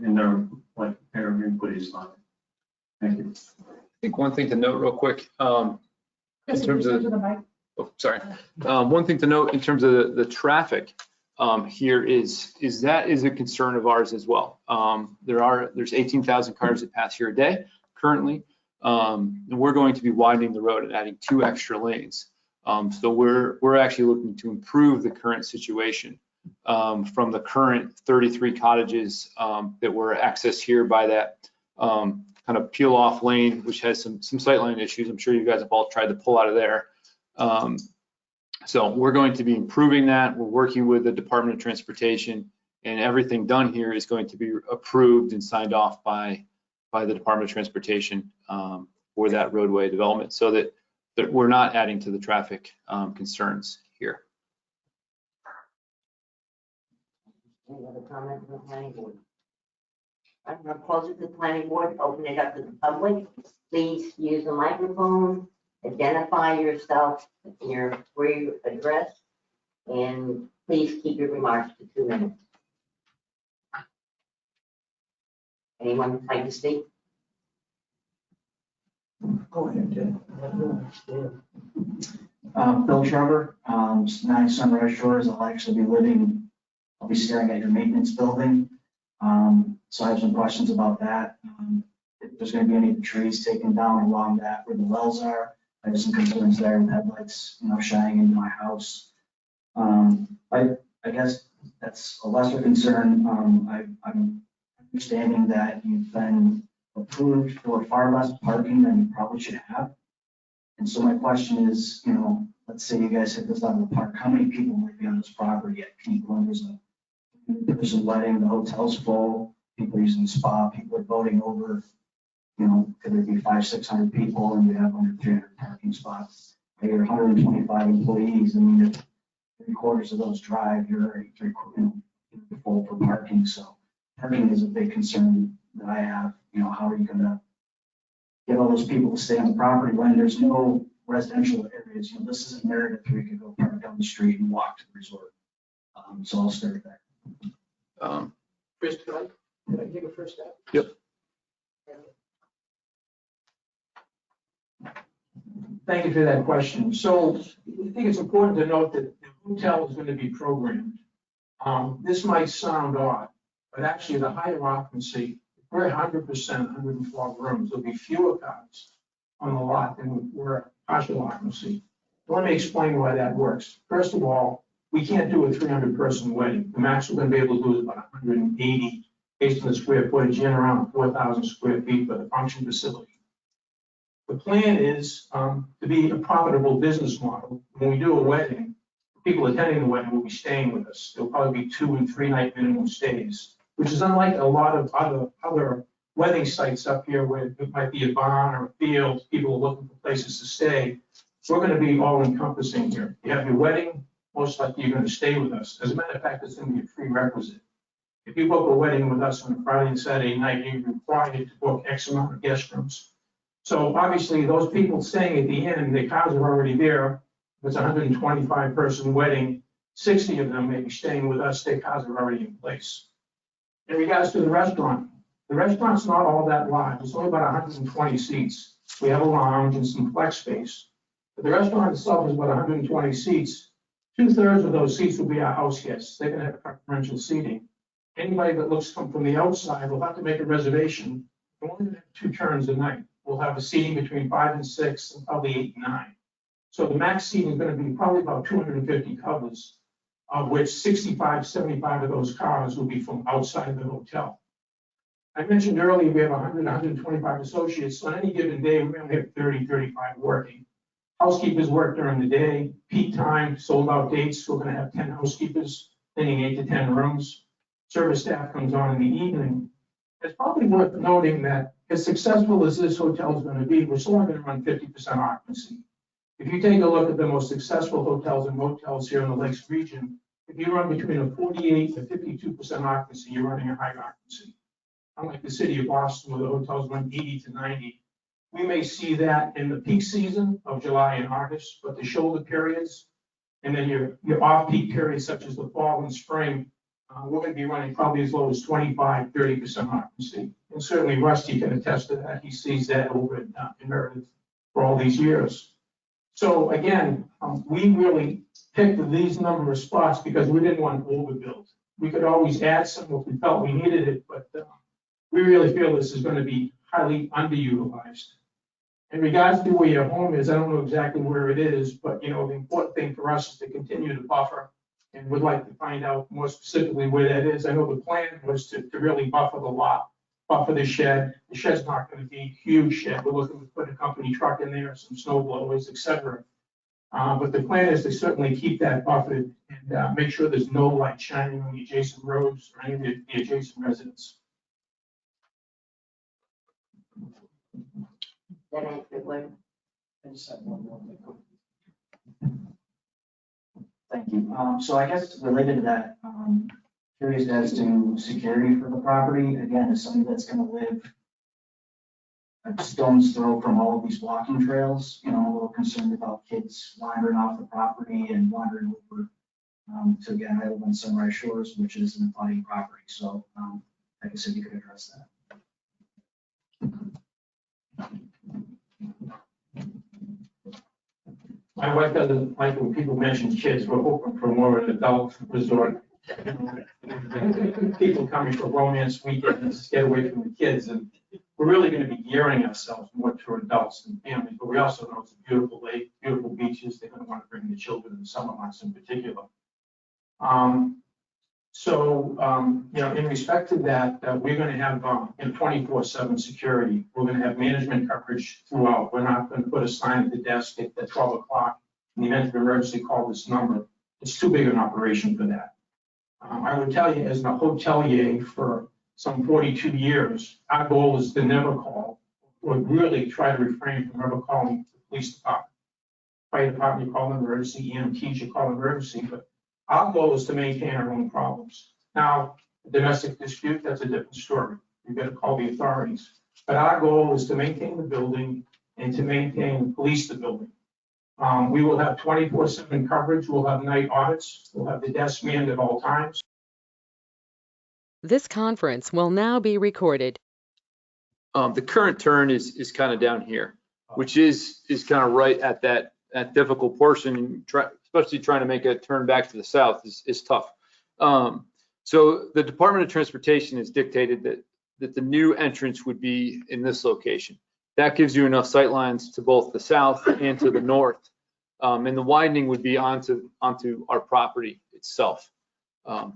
and what their input is on it. Thank you. I think one thing to note real quick, in terms of, To the mic. oh, sorry. One thing to note in terms of the traffic here is that is a concern of ours as well. There's 18,000 cars that pass here a day currently. And we're going to be widening the road and adding 2 extra lanes. So we're actually looking to improve the current situation from the current 33 cottages that were accessed here by that kind of peel off lane, which has some sightline issues. I'm sure you guys have all tried to pull out of there. So we're going to be improving that. We're working with the Department of Transportation, and everything done here is going to be approved and signed off by the Department of Transportation for that roadway development, so that we're not adding to the traffic concerns here. Any other comments from the planning board? I'm going to close it to the planning board, open it up to the public. Please use the microphone, identify yourself, where you address, and please keep your remarks to 2 minutes. Anyone like to speak? Go ahead, Jen. Bill Trevor, 9 Sunrise Shores. I'll be staring at your maintenance building. So I have some questions about that. If there's going to be any trees taken down along that where the wells are. I have some concerns there with headlights, shining into my house. I guess that's a lesser concern. I'm understanding that you've been approved for far less parking than you probably should have. And so my question is, let's say you guys hit this out of the park, how many people might be on this property at peak when there's a wedding, the hotel's full, people are using the spa, people are voting over, could there be 500-600 people and you have under 300 parking spots? You're 125 employees. I mean, if 3/4 of those drive, you're already full for parking. So parking is a big concern that I have. How are you going to get all those people to stay on the property when there's no residential areas? This isn't Meredith where you can go park down the street and walk to the resort. So I'll start there. Chris, could I take a first step? Yep. Thank you for that question. So I think it's important to note that the hotel is going to be programmed. This might sound odd, but actually the higher occupancy, we're 100%, 112 rooms. There'll be fewer cars on the lot than we're partial occupancy. Let me explain why that works. First of all, we can't do a 300-person wedding. The max we're going to be able to do is about 180 based on the square footage, in around 4,000 square feet for the function facility. The plan is to be a profitable business model. When we do a wedding, people attending the wedding will be staying with us. There'll probably be 2- and 3-night minimum stays, which is unlike a lot of other wedding sites up here where it might be a barn or a field. People are looking for places to stay. We're going to be all encompassing here. You have your wedding, most likely you're going to stay with us. As a matter of fact, it's going to be a prerequisite. If you book a wedding with us on a Friday and Saturday night, you're required to book X amount of guest rooms. So obviously those people staying at the inn, their cars are already there. If it's a 125-person wedding, 60 of them may be staying with us, their cars are already in place. In regards to the restaurant's not all that large. It's only about 120 seats. We have a lounge and some flex space. But the restaurant itself is about 120 seats. 2/3 of those seats will be our house guests. They're going to have preferential seating. Anybody that looks from the outside will have to make a reservation. We're only going to have 2 turns a night. We'll have a seating between 5 and 6 and probably 8 and 9. So the max seating is going to be probably about 250 covers, of which 65, 75 of those cars will be from outside the hotel. I mentioned earlier we have 100, 125 associates. So on any given day, we only have 30, 35 working. Housekeepers work during the day, peak time, sold out dates. We're going to have 10 housekeepers, cleaning 8 to 10 rooms. Service staff comes on in the evening. It's probably worth noting that as successful as this hotel is going to be, we're still only going to run 50% occupancy. If you take a look at the most successful hotels and motels here in the Lakes region, if you run between a 48 to 52% occupancy, you're running a high occupancy. Unlike the city of Boston, where the hotels run 80 to 90, we may see that in the peak season of July and August, but the shoulder periods, and then your off-peak periods such as the fall and spring, we're going to be running probably as low as 25, 30% occupancy. And certainly Rusty can attest to that. He sees that over in Meredith for all these years. So again, we really picked these number of spots because we didn't want to overbuild. We could always add some if we felt we needed it, but we really feel this is going to be highly underutilized. In regards to where your home is, I don't know exactly where it is, but the important thing for us is to continue to buffer, and would like to find out more specifically where that is. I know the plan was to really buffer the lot, buffer the shed. The shed's not going to be a huge shed. We're looking to put a company truck in there, some snow blowers, etc. But the plan is to certainly keep that buffered and make sure there's no light shining on the adjacent roads or any of the adjacent residents. That answer your question? I just have one more thing. Thank you. So I guess related to that, curious as to security for the property. Again, as somebody that's going to live a stone's throw from all of these walking trails, a little concerned about kids wandering off the property and wandering over. So again, I live on Sunrise Shores, which is an abutting property. So like I said, you could address that. My wife doesn't like when people mention kids. We're hoping for more of an adult resort. People coming for romance weekends, get away from the kids, and we're really going to be gearing ourselves more toward adults and families. But we also know it's a beautiful lake, beautiful beaches. They're going to want to bring the children in the summer months in particular. In respect to that, we're going to have 24/7 security. We're going to have management coverage throughout. We're not going to put a sign at the desk at 12 o'clock. In the event of emergency, call this number. It's too big an operation for that. I would tell you, as a hotelier for some 42 years, our goal is to never call, or really try to refrain from ever calling the police department. Fire department, you call emergency, EMTs, you call emergency, but our goal is to maintain our own problems. Now, domestic dispute, that's a different story. You've got to call the authorities. But our goal is to maintain the building and to maintain, police the building. We will have 24/7 coverage. We'll have night audits. We'll have the desk manned at all times. This conference will now be recorded. The current turn is kind of down here, which is kind of right at that difficult portion. Especially trying to make a turn back to the south is tough. So the Department of Transportation has dictated that the new entrance would be in this location. That gives you enough sight lines to both the south and to the north. And the widening would be onto our property itself.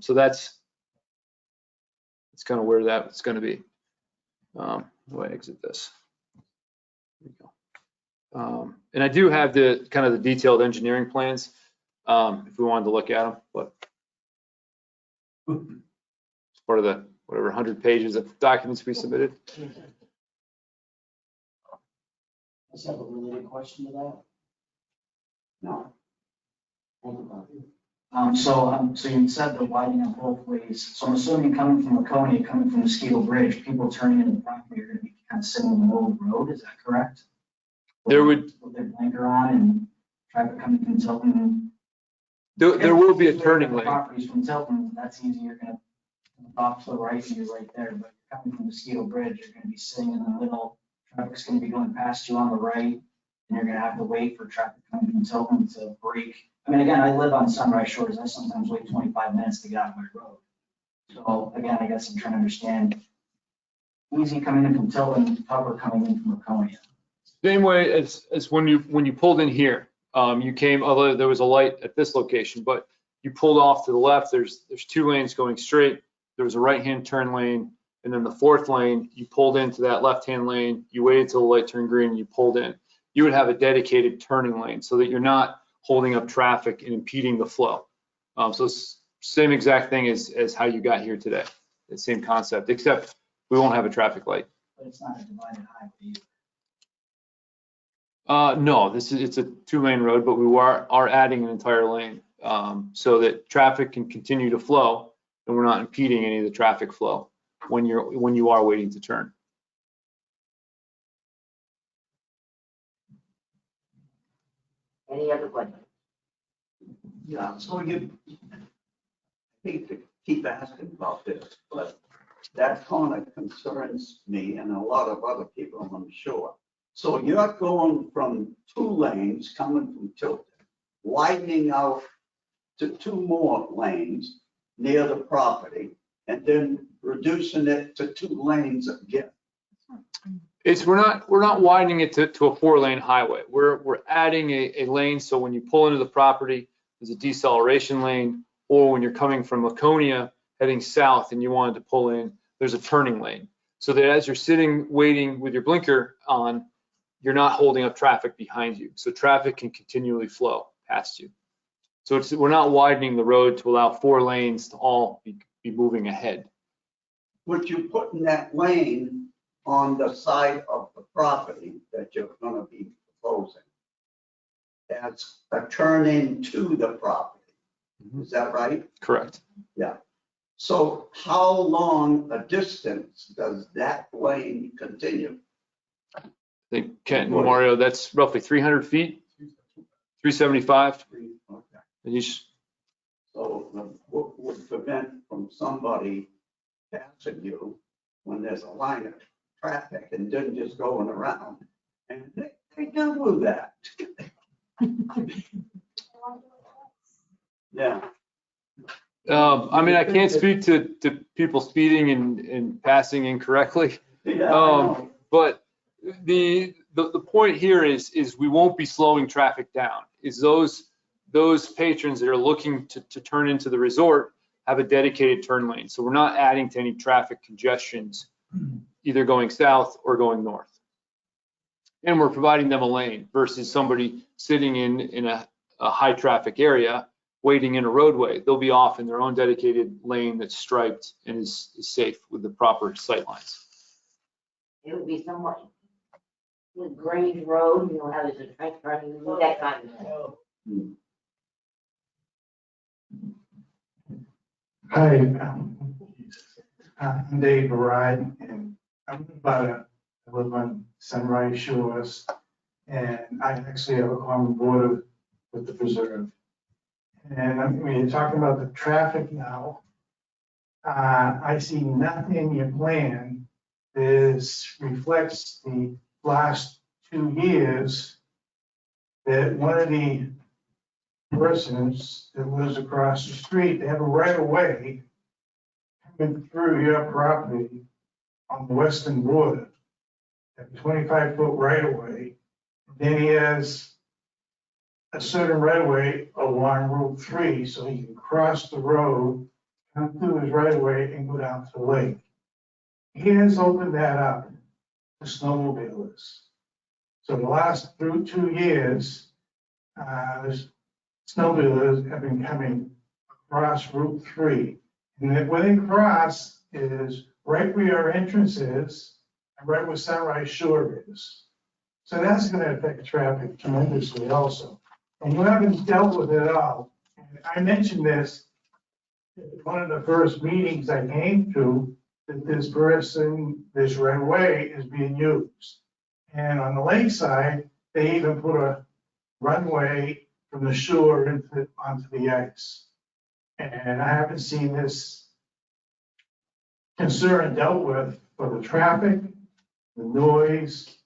So that's kind of where that's going to be. How do I exit this? There we go. And I do have the kind of the detailed engineering plans if we wanted to look at them, but it's part of the whatever 100 pages of documents we submitted. Does have a related question to that? No. So you said the widening on both ways. So I'm assuming coming from Laconia, coming from Mosquito Bridge, people turning into the property are going to be kind of sitting in the middle of the road. Is that correct? There would with their blinker on and traffic coming from Tilton. there will be a turning lane. Properties from Tilton, that's easy. You're going to off to the right, and you're right there. But coming from Mosquito Bridge, you're going to be sitting in the middle. Traffic's going to be going past you on the right, and you're going to have to wait for traffic coming from Tilton to break. I mean, again, I live on Sunrise Shores. I sometimes wait 25 minutes to get out of my road. So again, I guess I'm trying to understand. Easy coming in from Tilton, tougher coming in from Laconia. Same way as when you pulled in here, you came, although there was a light at this location, but you pulled off to the left. There's 2 lanes going straight. There was a right-hand turn lane, and then the 4th lane, you pulled into that left-hand lane. You waited till the light turned green, and you pulled in. You would have a dedicated turning lane so that you're not holding up traffic and impeding the flow. So it's same exact thing as how you got here today. The same concept, except we won't have a traffic light. But it's not a divided highway either. No, it's a 2-lane road, but we are adding an entire lane so that traffic can continue to flow and we're not impeding any of the traffic flow when you are waiting to turn. Any other questions? Yeah, so I hate to keep asking about this, but that kind of concerns me and a lot of other people, I'm sure. So you're going from 2 lanes coming from Tilton, widening out to 2 more lanes near the property, and then reducing it to 2 lanes again. We're not widening it to a 4-lane highway. We're adding a lane, so when you pull into the property, there's a deceleration lane, or when you're coming from Laconia heading south and you wanted to pull in, there's a turning lane. So that as you're sitting waiting with your blinker on, you're not holding up traffic behind you. So traffic can continually flow past you. So we're not widening the road to allow 4 lanes to all be moving ahead. Would you put in that lane on the side of the property that you're going to be proposing as a turn into the property? Is that right? Correct. Yeah. So how long a distance does that lane continue? I think Kent and Mario, that's roughly 300 feet, 375. Okay. And you sh- So what would prevent from somebody passing you when there's a line of traffic and then just going around? And they do that. Yeah. I mean, I can't speak to people speeding and passing incorrectly. Yeah, I know. But the point here is we won't be slowing traffic down. Is those patrons that are looking to turn into the resort have a dedicated turn lane. So we're not adding to any traffic congestions, either going south or going north. And we're providing them a lane versus somebody sitting in a high traffic area waiting in a roadway. They'll be off in their own dedicated lane that's striped and is safe with the proper sight lines. It would be somewhat with Grange Road, you know, how there's a trench running, that kind of thing. Hi, I'm Dave Baride, and I'm I live on Sunrise Shores, and I actually have a common border with the preserve. And when you're talking about the traffic now, I see nothing in your plan that reflects the last 2 years that one of the persons that lives across the street, they have a right of way coming through your property on the western border, a 25-foot right of way. Then he has a certain right of way along Route 3, so he can cross the road, come through his right of way and go down to the lake. He has opened that up to snowmobilers. So the last 2 years, snowmobilers have been coming across Route 3. And then where they cross is right where your entrance is and right where Sunrise Shore is. So that's going to affect traffic tremendously also. And you haven't dealt with it at all. And I mentioned this at one of the first meetings I came to, that this right of way is being used. And on the lakeside, they even put a runway from the shore onto the ice. And I haven't seen this concern dealt with for the traffic, the noise,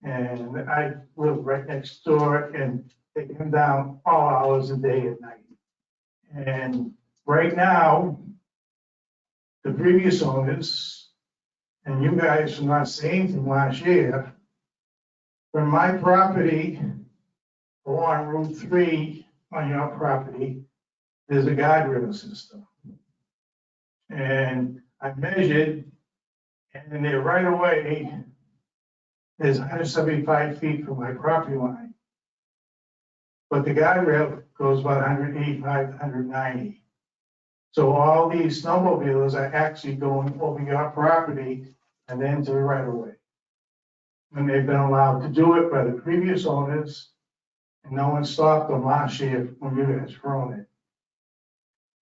and I live right next door, and they come down all hours of day and night. And right now, the previous owners, and you guys from not saying anything last year, from my property along Route 3 on your property, there's a guardrail system. And I measured, and they're right away, there's 175 feet from my property line. But the guardrail goes about 185, 190. So all these snowmobilers are actually going over your property and then to the right of way. And they've been allowed to do it by the previous owners, and no one stopped them last year when you guys thrown it.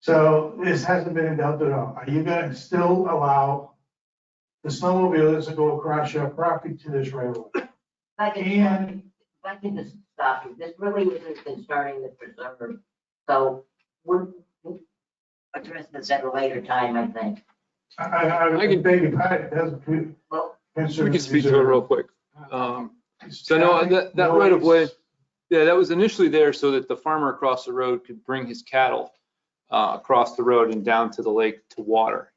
So this hasn't been dealt at all. Are you gonna still allow the snowmobilers to go across your property to this railroad? If I can just stop you, this really isn't concerning the preserve, so we'll address this at a later time, I think. I can beg your pardon, it doesn't. Well, We can speak to it real quick. So no, that right of way, yeah, that was initially there so that the farmer across the road could bring his cattle across the road and down to the lake to water.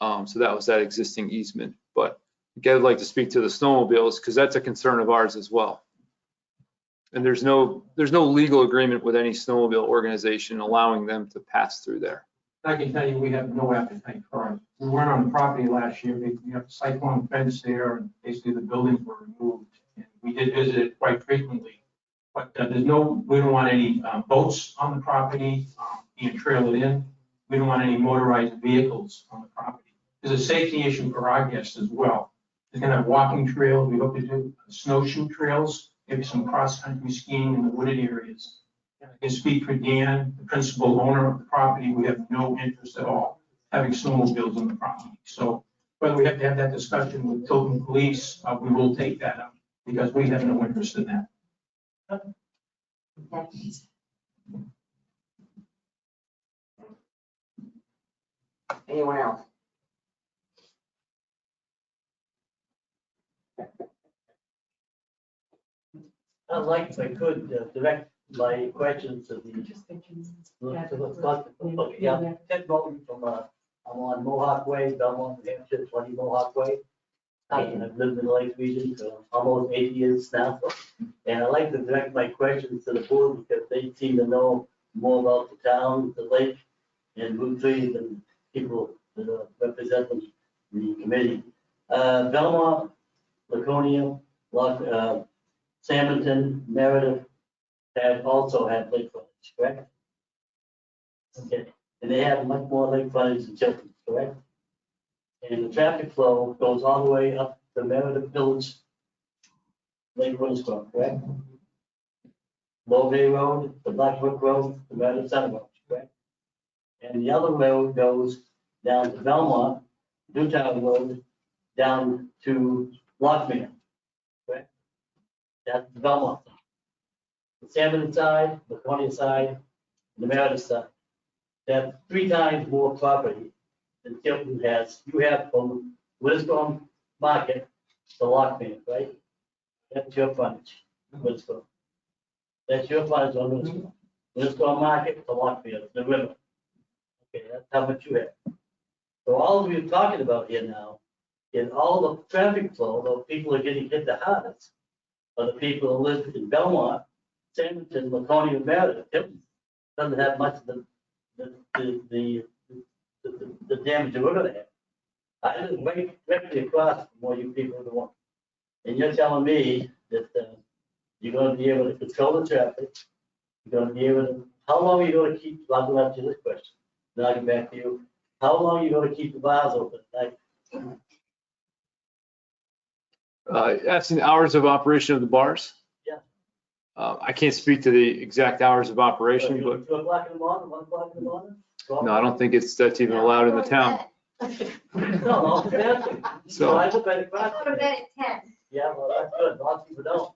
So that was that existing easement. But again, I'd like to speak to the snowmobiles because that's a concern of ours as well. And there's no legal agreement with any snowmobile organization allowing them to pass through there. I can tell you, we have no appetite for it. We weren't on the property last year. We have a cyclone fence there, and basically the buildings were removed. And we did visit it quite frequently. But we don't want any boats on the property being trailed in. We don't want any motorized vehicles on the property. There's a safety issue for our guests as well. They're gonna have walking trails. We hope to do snowshoe trails, maybe some cross-country skiing in the wooded areas. And I can speak for Dan, the principal owner of the property. We have no interest at all having snowmobiles on the property. So whether we have to have that discussion with Tilton Police, we will take that up because we have no interest in that. Anyone else? I'd like, if I could, direct my questions to Ted Bolton from, I'm on Mohawk Way, Belmont, New Hampshire, 20 Mohawk Way. And I've lived in the Lake region for almost 8 years now. And I'd like to direct my questions to the board because they seem to know more about the town, the lake, and Route 3 than people that represent the committee. Belmont, Laconia, Salmonton, Meredith have also had lake frontage, correct? Okay, and they have much more lake frontage than Tilton, correct? And the traffic flow goes all the way up the Meredith Village, Lake Winnisquam, correct? Low Bay Road, the Black Brook Road, the Meredith Center Road, correct? And the other road goes down to Belmont, Newtown Road, down to Lockman, correct? That's the Belmont side. The Salmon side, the 20th side, and the Meredith side. They have 3 times more property than Tilton has. You have from Winnisquam Market to Lockman, right? That's your frontage, Winnisquam. That's your frontage on Winnisquam. Winnisquam Market to Lockman, the river. Okay, that's how much you have. So all we're talking about here now is all the traffic flow, those people are getting hit the hardest. Are the people who live in Belmont, Salmonton, Laconia, and Meredith. Tilton doesn't have much of the damage that we're gonna have. I live directly across from where you people are going. And you're telling me that you're gonna be able to control the traffic. You're gonna be able to, how long are you gonna keep, I'll go after this question, then I'll get back to you. How long are you gonna keep the bars open at night? Asking the hours of operation of the bars? Yeah. I can't speak to the exact hours of operation, but 2 o'clock in the morning, 1 o'clock in the morning? no, I don't think that's even allowed in the town. No, exactly. So- I look at it. Go to bed at 10. Yeah, well, that's good. A lot of people don't.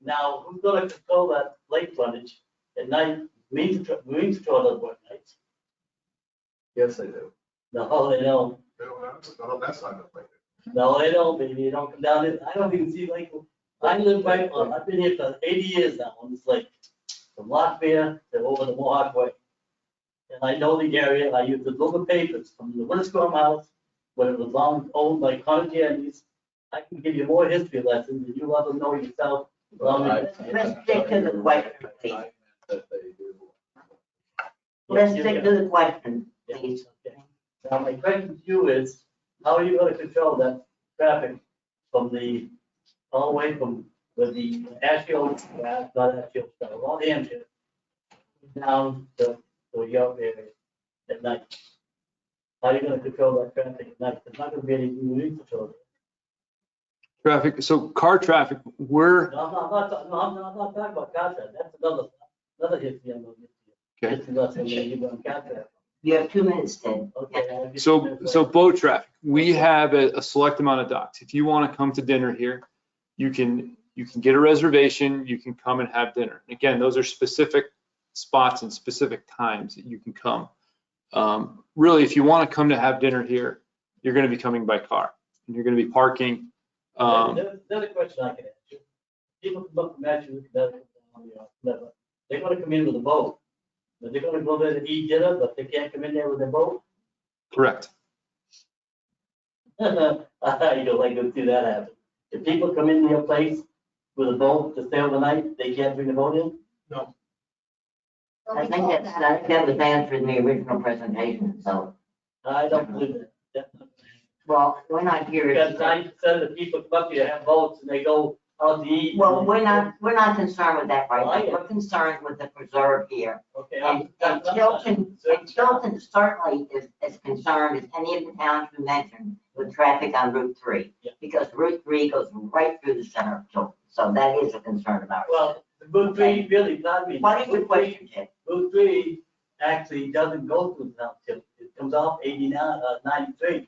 Now, who's gonna control that lake frontage at night? Marine Patrol does what nights? Yes, they do. No, they don't. No, that's not the way. No, they don't, baby. They don't come down there. I don't even see like, I live right on, I've been here for 80 years now on this lake. From Lockbear to over the Mohawk Way. And I know the area. I used to look at papers from the Winnisquam house when it was long owned by Contianis. I can give you more history lessons than you ever know yourself. Let's stick to the question, please. That they do. Let's stick to the question, please. Now, my question to you is, how are you gonna control that traffic from all the way from the Ashfield, not Ashfield, Long Hampshire, down to your area at night? How are you gonna control that traffic at night? There's not gonna be any marine patrol. Traffic, so car traffic, we're, No, I'm not talking about car traffic. That's another history I'm gonna get to you. Okay. Just unless I'm gonna give them a contract. You have 2 minutes, Ted. Okay. I'll get So, you so boat traffic, we have a select amount of docks. If you want to come to dinner here, you can get a reservation, you can come and have dinner. Again, those are specific spots and specific times that you can come. Really, if you want to come to have dinner here, you're going to be coming by car and you're going to be parking. Another question I can ask you. People come up from Massachusetts, they're gonna come in with a boat. But they're gonna go there to eat dinner, but they can't come in there with their boat? Correct. You don't like to see that happen. If people come into your place with a boat to stay overnight, they can't bring the boat in? I think that was answered in the original presentation, so, I don't believe that. That's not- well, we're not here. Because 90% of the people come up here have boats and they go out to eat. Well, we're not concerned with that right Well, I now. am. We're concerned with the preserve here. Okay. And Tilton certainly is concerned, as any of the towns we mentioned, with traffic on Route 3. Yeah. Because Route 3 goes right through the center of Tilton, so that is a concern of ours. Well, Route 3 really, not me. What is your question, Ted? Route 3 actually doesn't go through South Tilton. It comes off 93.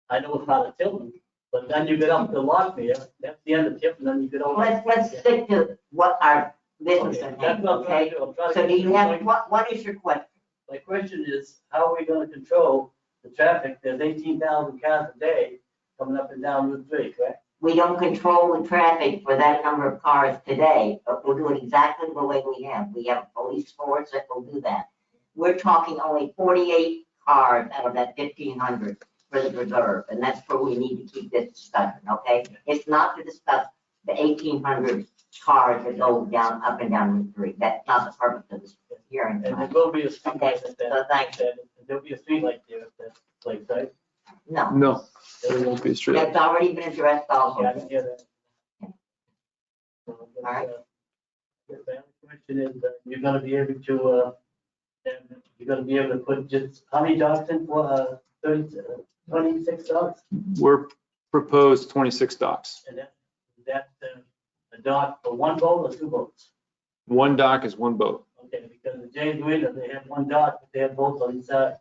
I know it's not a Tilton, but then you get up to Lockmere, that's the end of Tilton, then you get over. Let's stick to what our business Okay, is, that's what I'm trying okay? to do. I'm trying to So get do you to the have, point. what is your question? My question is, how are we gonna control the traffic? There's 18,000 cars a day coming up and down Route 3, correct? We don't control the traffic for that number of cars today, but we'll do it exactly the way we have. We have police force that will do that. We're talking only 48 cars out of that 1,500 for the reserve, and that's where we need to keep this discussion, okay? It's not to discuss the 1,800 cars that go down, up and down Route 3. That's not the purpose of this hearing And there tonight. will be a street Okay, light at so that, thank you. there'll be a street light there at that place, right? No, No, there won't be a street. that's already been addressed Yeah, I also. can hear that. All right. The other question is, you're gonna be able to, you're gonna be able to put just, how many docks in for, 26 docks? We're proposed 26 docks. And that's a dock for one boat or two boats? One dock is one boat. Okay, because the James Wheeler, they have one dock, but they have boats on each side.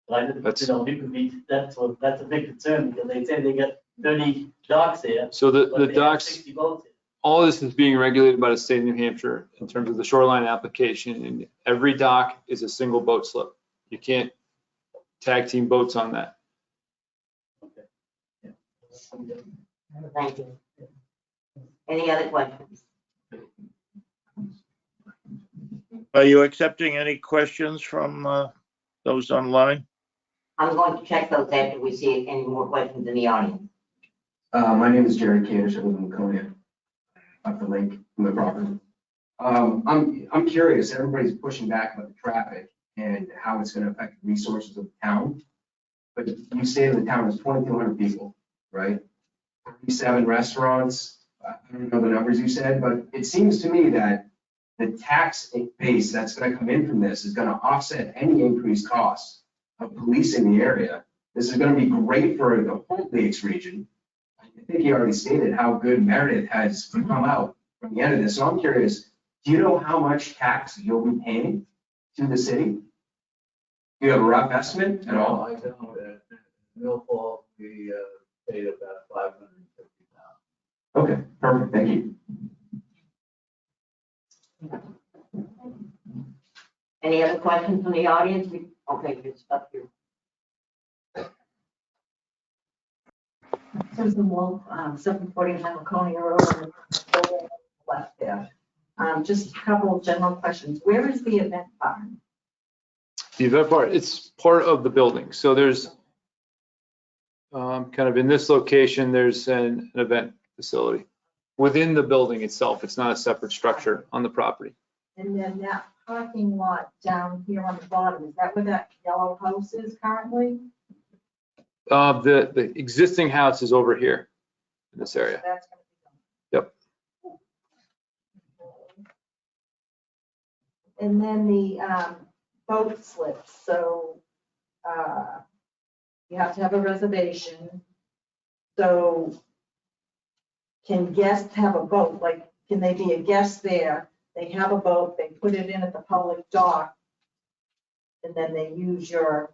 Like, you know, you could be, that's a big concern, because they say they got 30 docks there, So but the they have docks, 60 boats there. all this is being regulated by the state of New Hampshire in terms of the shoreline application, and every dock is a single boat slip. You can't tag team boats on that. Okay. Yeah. Thank you. Any other questions? Are you accepting any questions from those online? I'm going to check those after we see any more questions in the audience. My name is Jerry Kadish. I live in Laconia, up the lake from the property. I'm curious, everybody's pushing back about the traffic and how it's going to affect the resources of the town. But you say the town has 2,200 people, right? 37 restaurants. I don't know the numbers you said, but it seems to me that the tax base that's going to come in from this is going to offset any increased costs of policing the area. This is going to be great for the whole Lakes region. I think you already stated how good Meredith has come out from the end of this. So I'm curious, do you know how much tax you'll be paying to the city? Do you have a rough estimate at all? I know that in Millfall, we paid about $550,000. Okay, perfect, thank you. Any other questions from the audience? Okay, it's up here. Susan Wolf, 749 Laconia Road, on the left there. Just a couple of general questions. Where is the event barn? The event part, it's part of the building. So there's kind of in this location, there's an event facility within the building itself. It's not a separate structure on the property. And then that parking lot down here on the bottom, is that where that yellow house is currently? The existing house is over here in this area. That's gonna Yep. be done. And then the boat slips, so you have to have a reservation. So can guests have a boat? Like, can they be a guest there they have a boat, they put it in at the public dock, and then they use your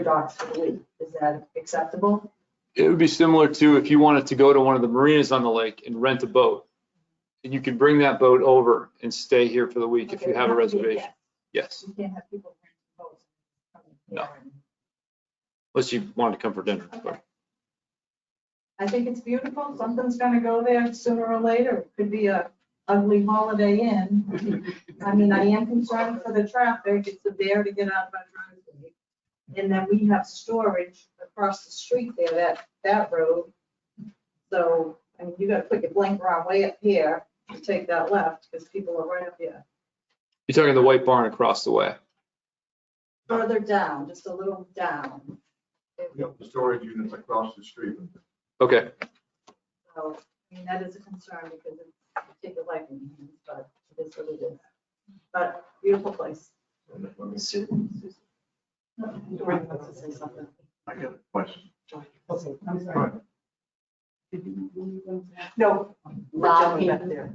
docks for the week. Is that acceptable? It would be similar to if you wanted to go to one of the marinas on the lake and rent a boat. And you could bring that boat over and stay here for the week if you have a reservation. Yes, You can't have people renting boats. No. unless you wanted to come for dinner. Okay. I think it's beautiful. Something's gonna go there sooner or later. It could be a ugly Holiday Inn. I mean, I am concerned for the traffic. It's a bear to get out of our driveway. And then we have storage across the street there, that road. So, I mean, you gotta put your blinker on way up here to take that left, because people are right up here. You're talking the white barn across the way. Further down, just a little down. The storage units across the street. Okay. So, I mean, that is a concern because it's take a life in hands, but it is what it is. But beautiful place. Susan. Doreen wants to say something. I got a question. No, we're jumping back there.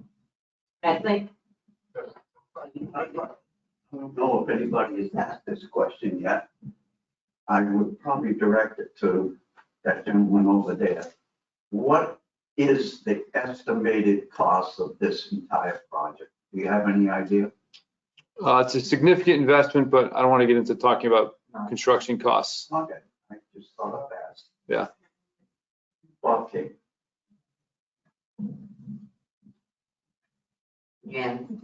I think I don't know if anybody has asked this question yet. I would probably direct it to that gentleman over there. What is the estimated cost of this entire project? Do you have any idea? It's a significant investment, but I don't want to get into talking about construction costs. Okay, I just thought of that. Yeah. Okay. Jen,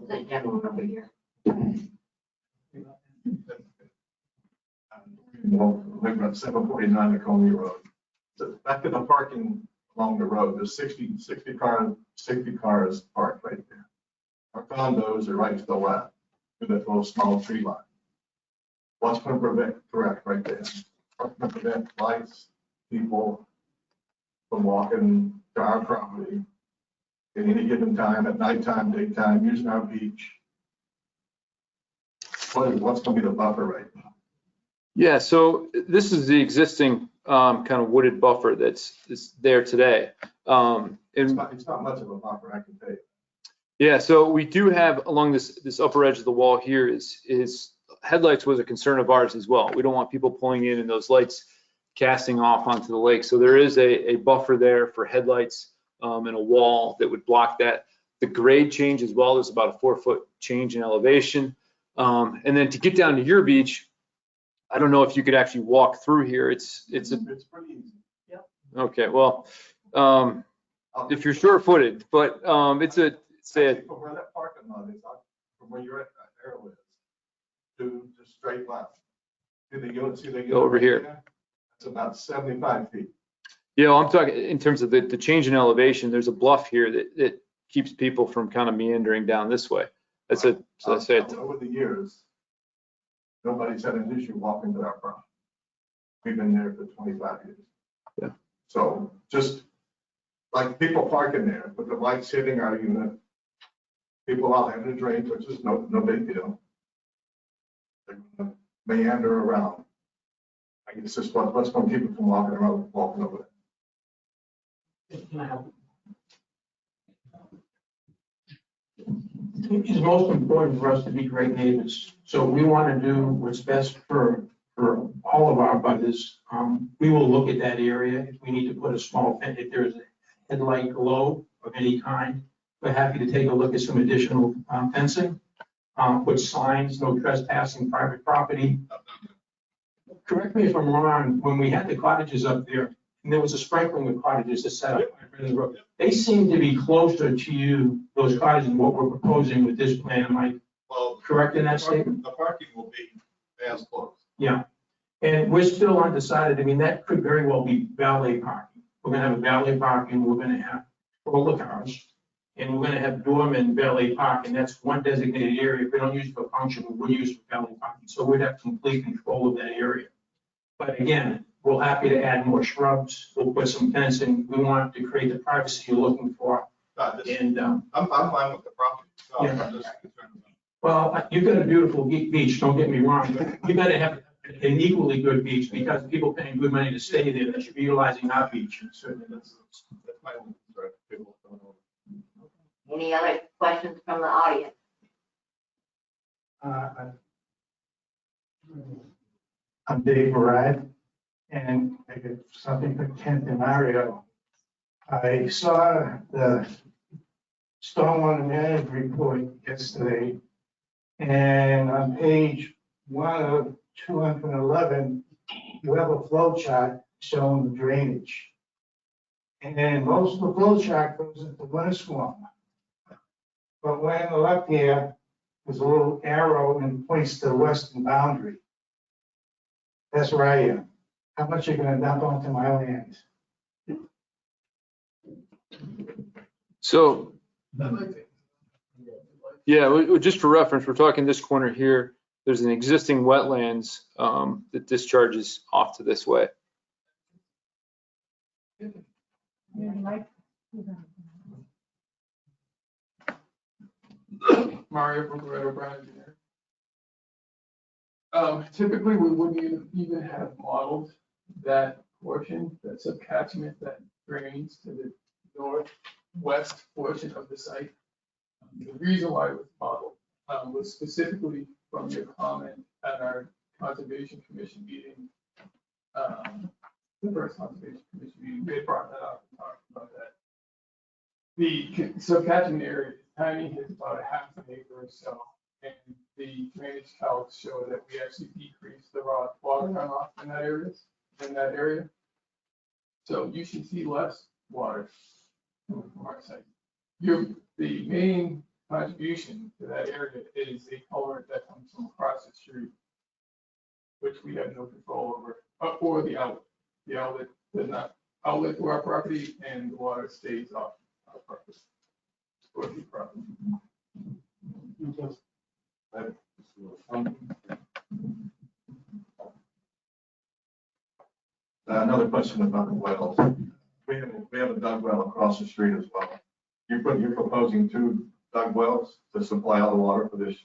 the gentleman over here. Well, we're at 749 Nacomi Road. So back to the parking along the road, there's 60 cars parked right there. Our condos are right to the left, with that little small tree line. What's going to prevent, correct, right there? What's going to prevent lights, people from walking to our property at any given time, at nighttime, daytime, using our beach? What's going to be the buffer right now? Yeah, so this is the existing kind of wooded buffer that's there today. It's not much of a buffer, I can tell you. Yeah, so we do have along this upper edge of the wall here is headlights was a concern of ours as well. We don't want people pulling in and those lights casting off onto the lake. So there is a buffer there for headlights and a wall that would block that. The grade change as well, there's about a 4-foot change in elevation. And then to get down to your beach, I don't know if you could actually walk through here. It's pretty easy. Yep. Okay, well, if you're short-footed, but it's a From where that parking lot is, from where you're at, that arrow is, to just straight left. See the unit over right here. there? It's about 75 feet. you know, I'm talking in terms of the change in elevation. There's a bluff here that keeps people from kind of meandering down this way. That's a so I say Over the years, nobody's had an issue walking to our property. We've been there for 25 years. Yeah. So just like people parking there with the lights hitting our unit, people out having a drink, which is no big deal. They're gonna meander around. I guess just what's going to keep them from walking over there. It's most important for us to be great neighbors. So we want to do what's best for all of our butters. We will look at that area. If we need to put a small fence, if there's a headlight glow of any kind, we're happy to take a look at some additional fencing. Put signs, no trespassing private property. Correct me if I'm wrong, when we had the cottages up there, and there was a sprinkling of cottages that set up in the road, they seem to be closer to you, those cottages, than what we're proposing with this plan. Am I correct in that statement? The parking will be as close. Yeah, and we're still undecided. I mean, that could very well be valet parking. We're gonna have a valet parking, we're gonna have roller cars, and we're gonna have doorman valet parking. That's one designated area. If we don't use it for function, we'll use it for valet parking. So we'd have complete control of that area. But again, we're happy to add more shrubs. We'll put some fencing. We want to create the privacy you're looking for. And I'm fine with the property. So Yeah. I'm just concerned about. well, you've got a beautiful beach, don't get me wrong, but you gotta have an equally good beach because people paying good money to stay there, they should be utilizing our beach. And certainly That's my only concern. People don't know. Any other questions from the audience? I'm Dave Murad, and I got something for Kent and Mario. I saw the stormwater management report yesterday, and on page 1 of 211, you have a flow chart showing the drainage. And most of the flow chart goes into Winnisquam. But when on the left here, there's a little arrow and points to the western boundary. That's where I am. How much are you gonna dump onto my land? So, yeah, just for reference, we're talking this corner here. There's an existing wetlands that discharges off to this way. Mario from Loretta Brown Engineering. Typically, we wouldn't even have modeled that portion, that subcatchment that drains to the northwest portion of the site. The reason why it was modeled was specifically from your comment at our Conservation Commission meeting. The first Conservation Commission meeting, they brought that up and talked about that. The subcatchment area is tiny, it's about a half an acre or so, and the drainage calcs show that we actually decreased the raw water runoff in that area. So you should see less water from our site. The main contribution to that area is a culvert that comes from across the street, which we have no control over, or the outlet. The outlet does not outlet to our property, and the water stays off our property. Or the property. Another question about the wells. We have a dug well across the street as well. You're proposing 2 dug wells to supply all the water for this.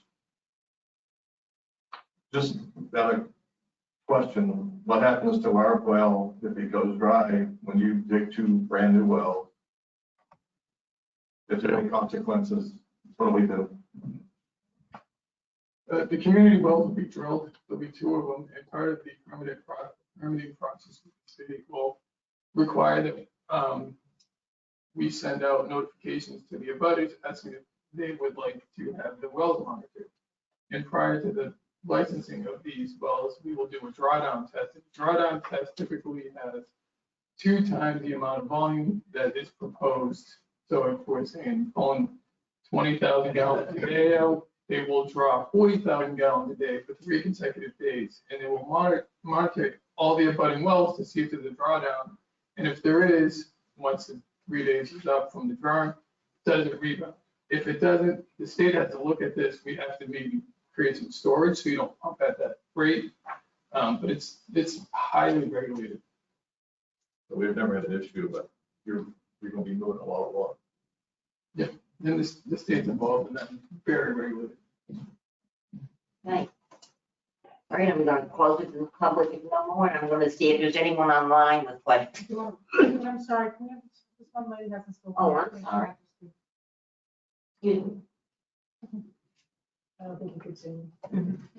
Just got a question. What happens to our well if it goes dry when you dig 2 brand new wells? If there are any consequences, what do we do? The community wells will be drilled. There'll be 2 of them, and part of the permitting process with the state will require that we send out notifications to the abutters asking if they would like to have the wells monitored. And prior to the licensing of these wells, we will do a drawdown test. The drawdown test typically has 2 times the amount of volume that is proposed. So if we're saying pulling 20,000 gallons a day out, they will draw 40,000 gallons a day for 3 consecutive days, and they will monitor all the abutting wells to see if there's a drawdown. And if there is, once the 3 days is up from the drawing, does it rebound? If it doesn't, the state has to look at this. We have to maybe create some storage so you don't pump at that rate. But it's highly regulated. So we've never had an issue, but you're going to be moving a lot of water. Yeah, and the state's involved in that, very regulated. Nice. All right, I'm going to close it to the public if no more, and I'm going to see if there's anyone online with questions. I'm sorry, can you have this one lady hasn't spoken? Oh, I'm sorry. Excuse me. I don't think you could see me.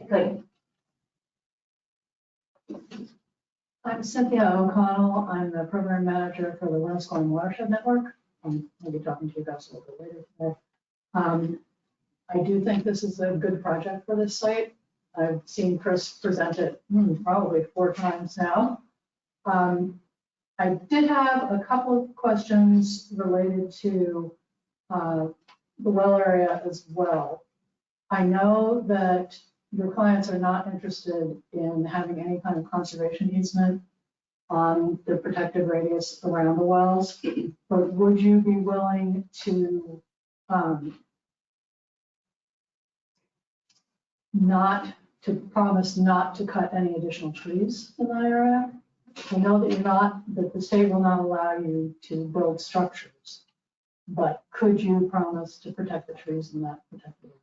Good. I'm Cynthia O'Connell. I'm the program manager for the Winnisquam Watershed Network. I'll be talking to you guys a little bit later today. I do think this is a good project for this site. I've seen Chris present it probably 4 times now. I did have a couple of questions related to the well area as well. I know that your clients are not interested in having any kind of conservation easement on the protected radius around the wells, but would you be willing to promise not to cut any additional trees in that area? I know that the state will not allow you to build structures, but could you promise to protect the trees in that protected area?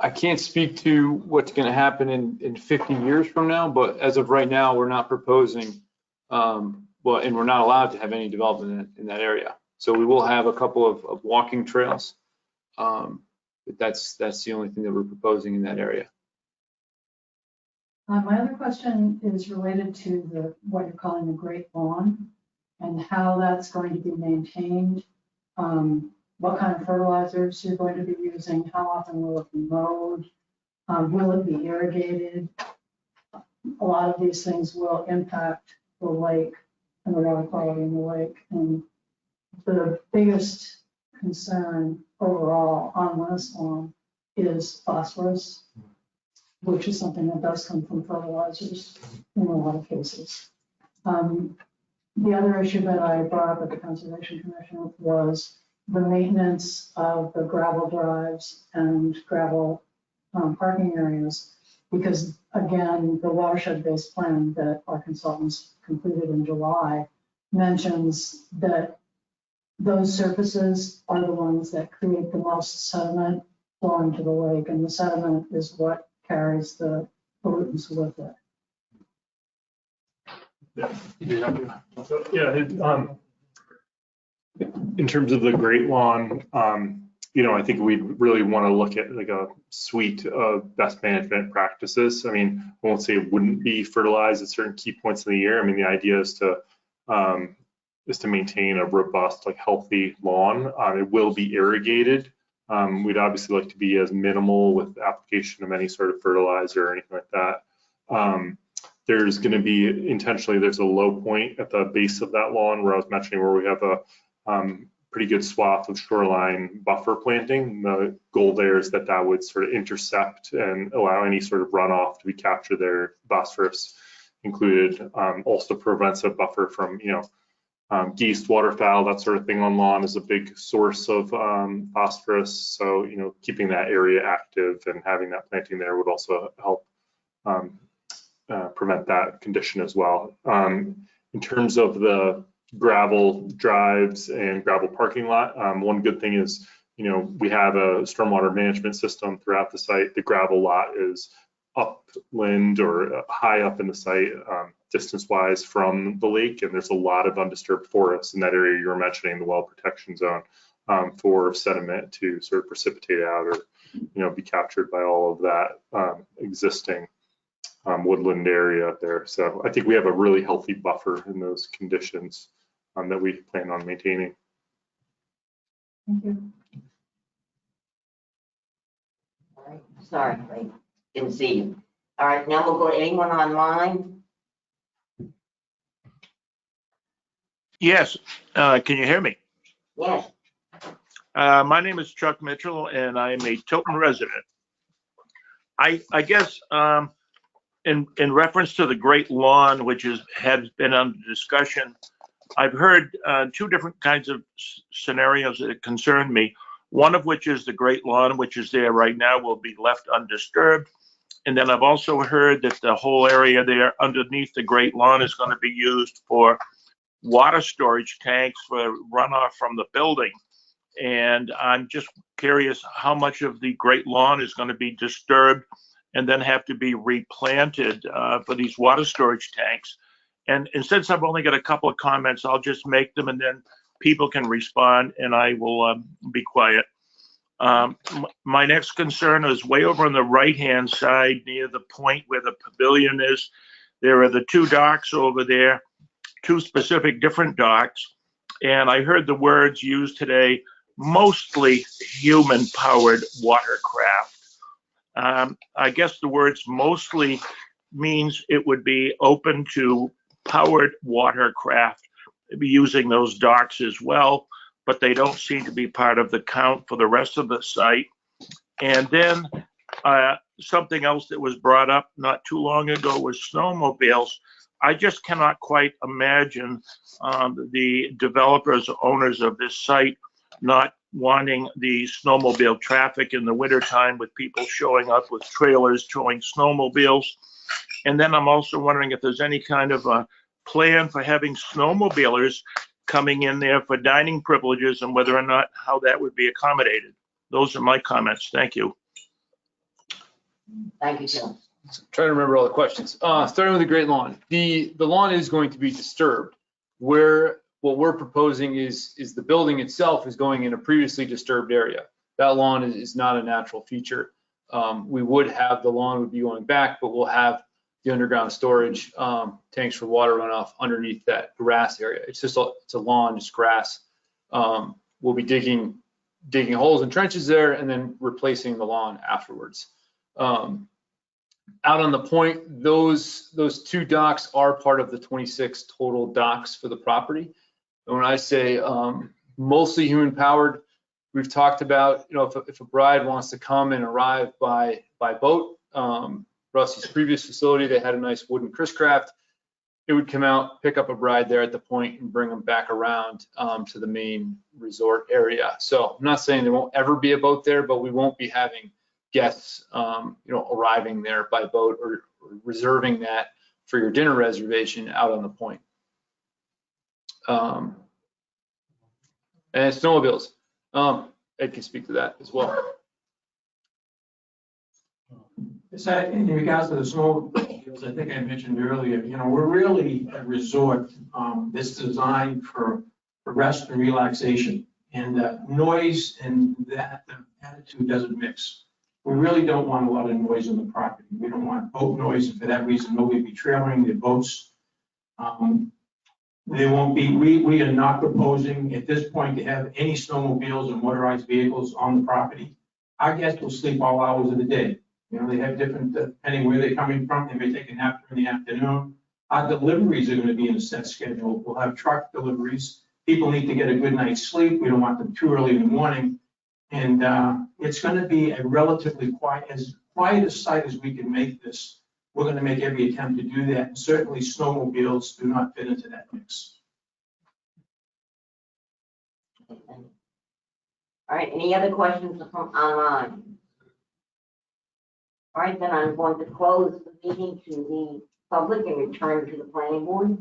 I can't speak to what's going to happen in 50 years from now, but as of right now, we're not proposing, and we're not allowed to have any development in that area. So we will have a couple of walking trails. But that's the only thing that we're proposing in that area. My other question is related to what you're calling the Great Lawn and how that's going to be maintained. What kind of fertilizers you're going to be using, how often will it be mowed, will it be irrigated? A lot of these things will impact the lake and the water quality in the lake. And the biggest concern overall on this lawn is phosphorus, which is something that does come from fertilizers in a lot of cases. The other issue that I brought up at the Conservation Commission was the maintenance of the gravel drives and gravel parking areas, because again, the watershed-based plan that our consultants completed in July mentions that those surfaces are the ones that create the most sediment flowing to the lake, and the sediment is what carries the pollutants with it. In terms of the Great Lawn, I think we really want to look at like a suite of best management practices. I mean, I won't say it wouldn't be fertilized at certain key points in the year. I mean, the idea is to maintain a robust, like healthy lawn. It will be irrigated. We'd obviously like to be as minimal with application of any sort of fertilizer or anything like that. There's going to be intentionally, there's a low point at the base of that lawn where I was mentioning where we have a pretty good swath of shoreline buffer planting. The goal there is that that would sort of intercept and allow any sort of runoff to be captured there, phosphorus included. Also prevents a buffer from, geese, waterfowl, that sort of thing on lawn is a big source of phosphorus. So, keeping that area active and having that planting there would also help prevent that condition as well. In terms of the gravel drives and gravel parking lot, one good thing is, we have a stormwater management system throughout the site. The gravel lot is upland or high up in the site, distance-wise from the lake, and there's a lot of undisturbed forest in that area you were mentioning, the well protection zone, for sediment to sort of precipitate out or, be captured by all of that existing woodland area up there. So I think we have a really healthy buffer in those conditions that we plan on maintaining. Thank you. All right. Sorry, I didn't see you. All right, now we'll go to anyone online. Yes, can you hear me? Yes. My name is Chuck Mitchell, and I am a Tilton resident. I guess in reference to the Great Lawn, which has been under discussion, I've heard two different kinds of scenarios that concern me. One of which is the Great Lawn, which is there right now, will be left undisturbed. And then I've also heard that the whole area there underneath the Great Lawn is going to be used for water storage tanks for runoff from the building. And I'm just curious how much of the Great Lawn is going to be disturbed and then have to be replanted for these water storage tanks. And since I've only got a couple of comments, I'll just make them and then people can respond and I will be quiet. My next concern is way over on the right-hand side near the point where the pavilion is. There are the two docks over there, two specific different docks. And I heard the words used today, mostly human-powered watercraft. I guess the words mostly means it would be open to powered watercraft using those docks as well, but they don't seem to be part of the count for the rest of the site. And then something else that was brought up not too long ago was snowmobiles. I just cannot quite imagine the developers, owners of this site not wanting the snowmobile traffic in the wintertime with people showing up with trailers towing snowmobiles. And then I'm also wondering if there's any kind of a plan for having snowmobilers coming in there for dining privileges and whether or not how that would be accommodated. Those are my comments. Thank you. Thank you, Tim. Trying to remember all the questions. Starting with the Great Lawn. The lawn is going to be disturbed. Where what we're proposing is the building itself is going in a previously disturbed area. That lawn is not a natural feature. We would have the lawn would be going back, but we'll have the underground storage tanks for water runoff underneath that grass area. It's a lawn, just grass. We'll be digging holes and trenches there and then replacing the lawn afterwards. Out on the point, those 2 docks are part of the 26 total docks for the property. And when I say mostly human powered, we've talked about, if a bride wants to come and arrive by boat, Rusty's previous facility, they had a nice wooden Chris-Craft. It would come out, pick up a bride there at the point and bring them back around to the main resort area. So I'm not saying there won't ever be a boat there, but we won't be having guests, arriving there by boat or reserving that for your dinner reservation out on the point. And snowmobiles. Ed can speak to that as well. So in regards to the snowmobiles, I think I mentioned earlier, we're really a resort that's designed for rest and relaxation, and noise and that attitude doesn't mix. We really don't want a lot of noise on the property. We don't want boat noise, and for that reason, nobody will be trailing their boats. There won't be, we are not proposing at this point to have any snowmobiles or motorized vehicles on the property. Our guests will sleep all hours of the day. They have different, depending where they're coming from, they may take a nap in the afternoon. Our deliveries are going to be in a set schedule. We'll have truck deliveries. People need to get a good night's sleep. We don't want them too early in the morning. And it's going to be a relatively quiet a site as we can make this. We're going to make every attempt to do that. And certainly snowmobiles do not fit into that mix. All right, any other questions from online? All right, then I'm going to close the meeting to the public and return to the planning board.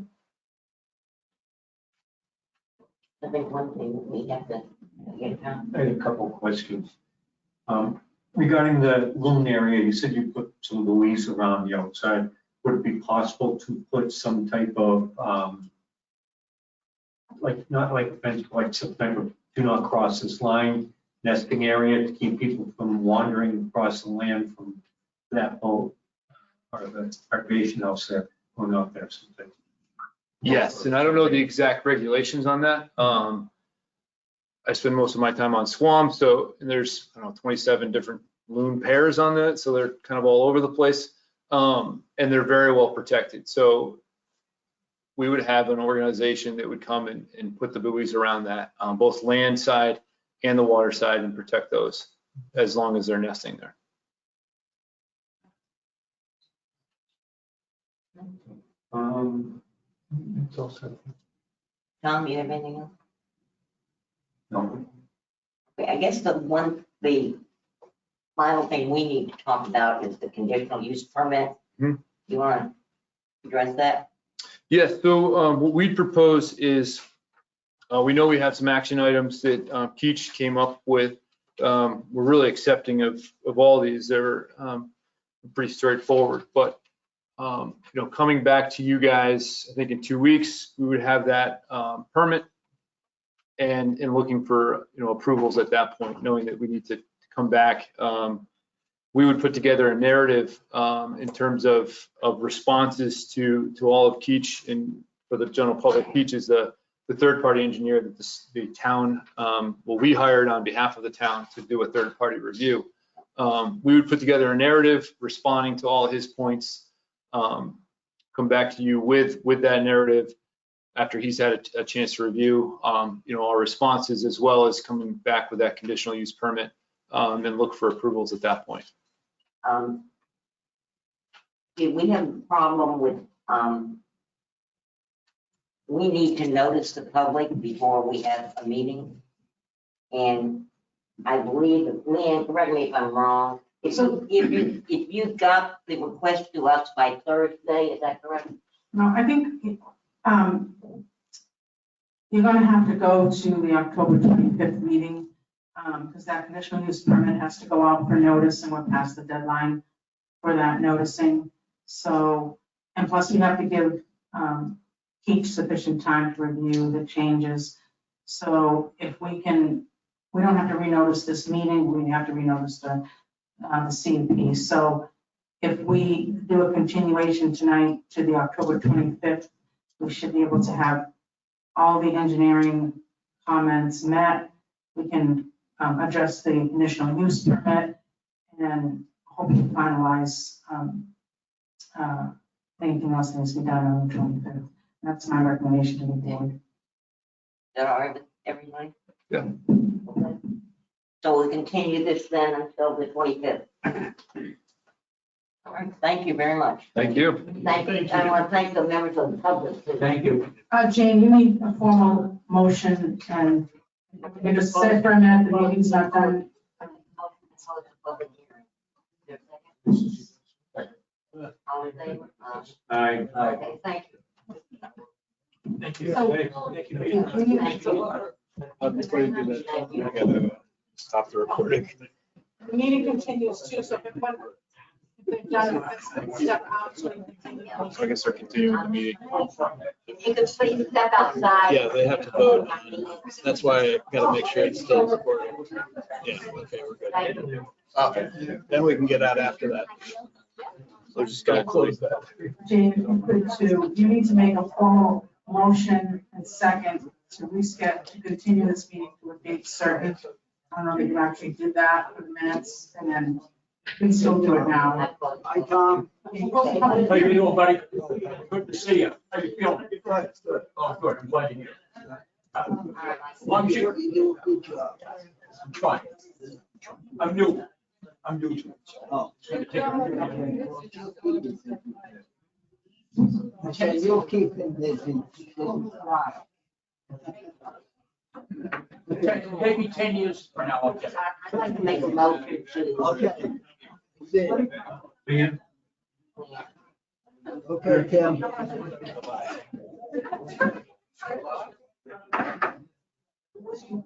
I think one thing we have to get done. I had a couple of questions. Regarding the loon area, you said you put some buoys around the outside. Would it be possible to put some type of, not like a fence, like some type of do not cross this line nesting area to keep people from wandering across the land from that boat or the recreation house there, going out there something? Yes, and I don't know the exact regulations on that. I spend most of my time on swamp, and there's 27 different loon pairs on that, so they're kind of all over the place, and they're very well protected. So we would have an organization that would come and put the buoys around that, both land side and the water side, and protect those as long as they're nesting there. It's also. Tom, you have anything else? No. Okay, I guess the final thing we need to talk about is the conditional use permit. You want to address that? Yes, so what we propose is, we know we have some action items that Keach came up with. We're really accepting of all these. They're pretty straightforward, but coming back to you guys, I think in 2 weeks, we would have that permit and looking for, approvals at that point, knowing that we need to come back. We would put together a narrative in terms of responses to all of Keach, and for the general public, Keach is the third-party engineer that the town we hired on behalf of the town to do a third-party review. We would put together a narrative responding to all his points, come back to you with that narrative after he's had a chance to review, our responses, as well as coming back with that conditional use permit, and look for approvals at that point. We have a problem with, we need to notice the public before we have a meeting. And I believe, Leanne, correct me if I'm wrong, if you got the request to us by Thursday, is that correct? No, I think you're going to have to go to the October 25th meeting, because that conditional use permit has to go out for notice, and we're past the deadline for that noticing. So, and plus you have to give keep sufficient time to review the changes. So if we can, we don't have to renotice this meeting, we have to renotice the CUP. So if we do a continuation tonight to the October 25th, we should be able to have all the engineering comments met. We can address the initial use permit and hopefully finalize anything else that needs to be done on the 25th. That's my recommendation to the board. Is that all right with everybody? Yeah. Okay. So we'll continue this then until the 25th. All right, thank you very much. Thank you. Thank you. I want to thank the members of the public. Too. Thank you. Jane, you need a formal motion and you just sit for a minute, the meeting's not done. All in favor? Aye. Okay, thank you. Thank you. So- Thank you. Before you do that, I gotta stop the recording. The meeting continues too, so if they've done it, let's step out. So we can continue. So I guess they're continuing the meeting. If you could please step outside. Yeah, they have to vote. That's why I gotta make sure it's still recording. Yeah, okay, we're good. Okay, then we can get out after that. So just gotta close that. Jane, if you could too, you need to make a formal motion and second to reschedule, to continue this meeting to a date certain. I don't know that you actually did that for the minutes, and then we can still do it now. Hi, Tom. How you doing, buddy? Good to see you. How you feeling? Oh, good. I'm glad to hear. As long as you. I'm trying. I'm new. I'm new to it. So it's gonna take a Okay, you'll keep him busy. Maybe 10 years from now, I'll get it. I'd like to make a motion to. Okay. Dan? Okay, Tim.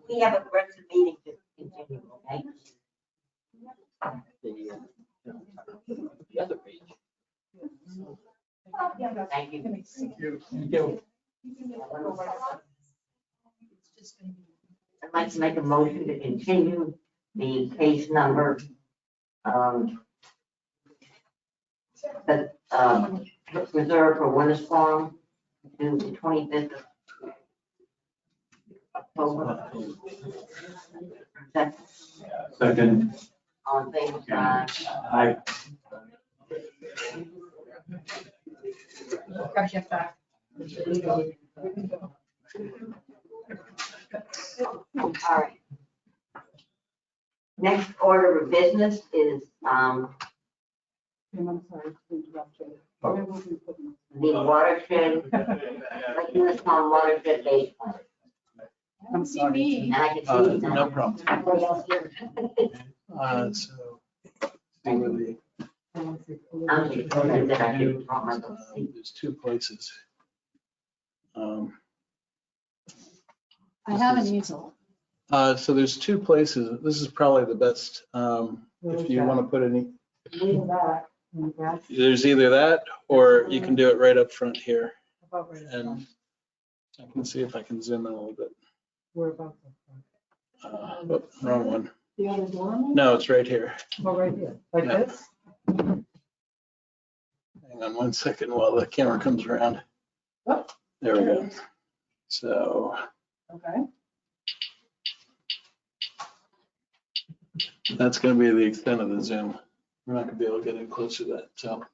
We have a rest of the meeting to continue, okay? The other page. Thank you. Thank you. I'd like to make a motion to continue the case number, reserved for Winter's Farm to the 25th of October. Second. All in favor, aye. Aye. Gotta get back. All right. Next order of business is, I'm sorry to interrupt you. Where will we put them? the watershed, like this on watershed base plan. I'm sorry. And I can see. No problem. Everybody else here. So. See where the. I'm just wondering that I can draw my little seat. There's two places. I have an easel. So there's two places. This is probably the best, if you want to put any, Leave that. And that's there's either that or you can do it right up front here. about right. And I can see if I can zoom in a little bit. We're about the Oh, wrong one. The other door? No, it's right here. Oh, right here, like Yeah. this? Hang on 1 second while the camera comes around. Oh. There we go. So Okay. that's going to be the extent of the zoom. We're not going to be able to get in closer to that. So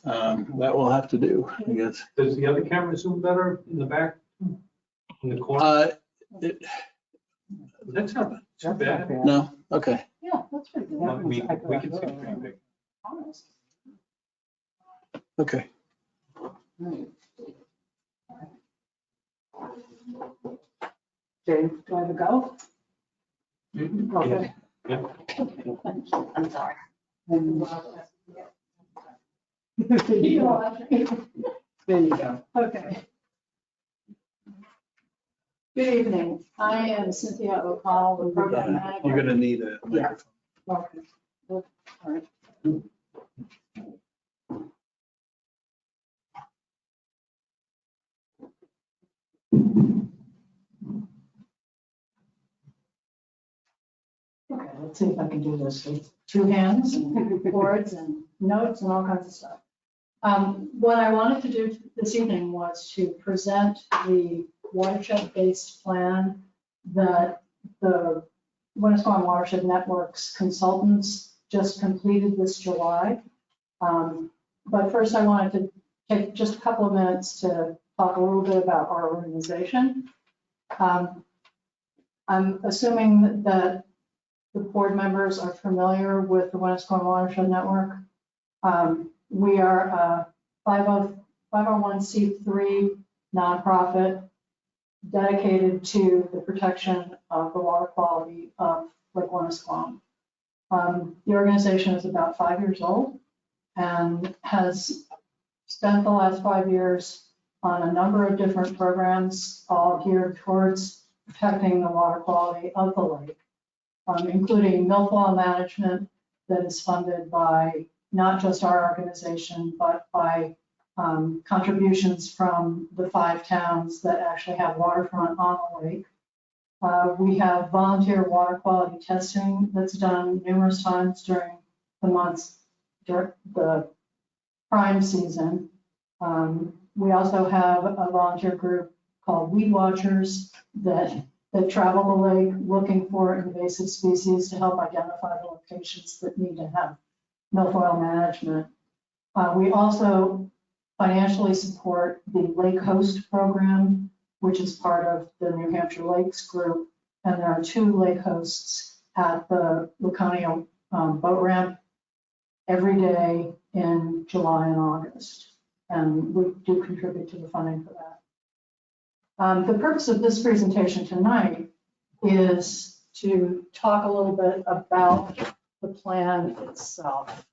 that will have to do, I guess. Does the other camera zoom better in the back? In the corner? That's not too bad. No? Okay. Yeah, that's pretty good. I mean, we can see it pretty big. Honest. Okay. Jay, do I have a go? Okay. Yeah. I'm sorry. There you go. Okay. Good evening. I am Cynthia O'Connell, the program manager. You're going to need a microphone. Okay. All right. Okay, let's see if I can do this with two hands and boards and notes and all kinds of stuff. What I wanted to do this evening was to present the watershed-based plan that the Winnisquam Watershed Network's consultants just completed this July. But first I wanted to take just a couple of minutes to talk a little bit about our organization. I'm assuming that the board members are familiar with the Winnisquam Watershed Network. We are a 501c3 nonprofit dedicated to the protection of the water quality of Lake Winnisquam. The organization is about 5 years old and has spent the last 5 years on a number of different programs, all geared towards protecting the water quality of the lake, including milfoil management that is funded by not just our organization, but by contributions from the 5 towns that actually have waterfront on the lake. We have volunteer water quality testing that's done numerous times during the months during the prime season. We also have a volunteer group called Weed Watchers that travel the lake looking for invasive species to help identify the locations that need to have milfoil management. We also financially support the Lake Host program, which is part of the New Hampshire Lakes group. And there are 2 lake hosts at the Laconia boat ramp every day in July and August. And we do contribute to the funding for that. The purpose of this presentation tonight is to talk a little bit about the plan itself.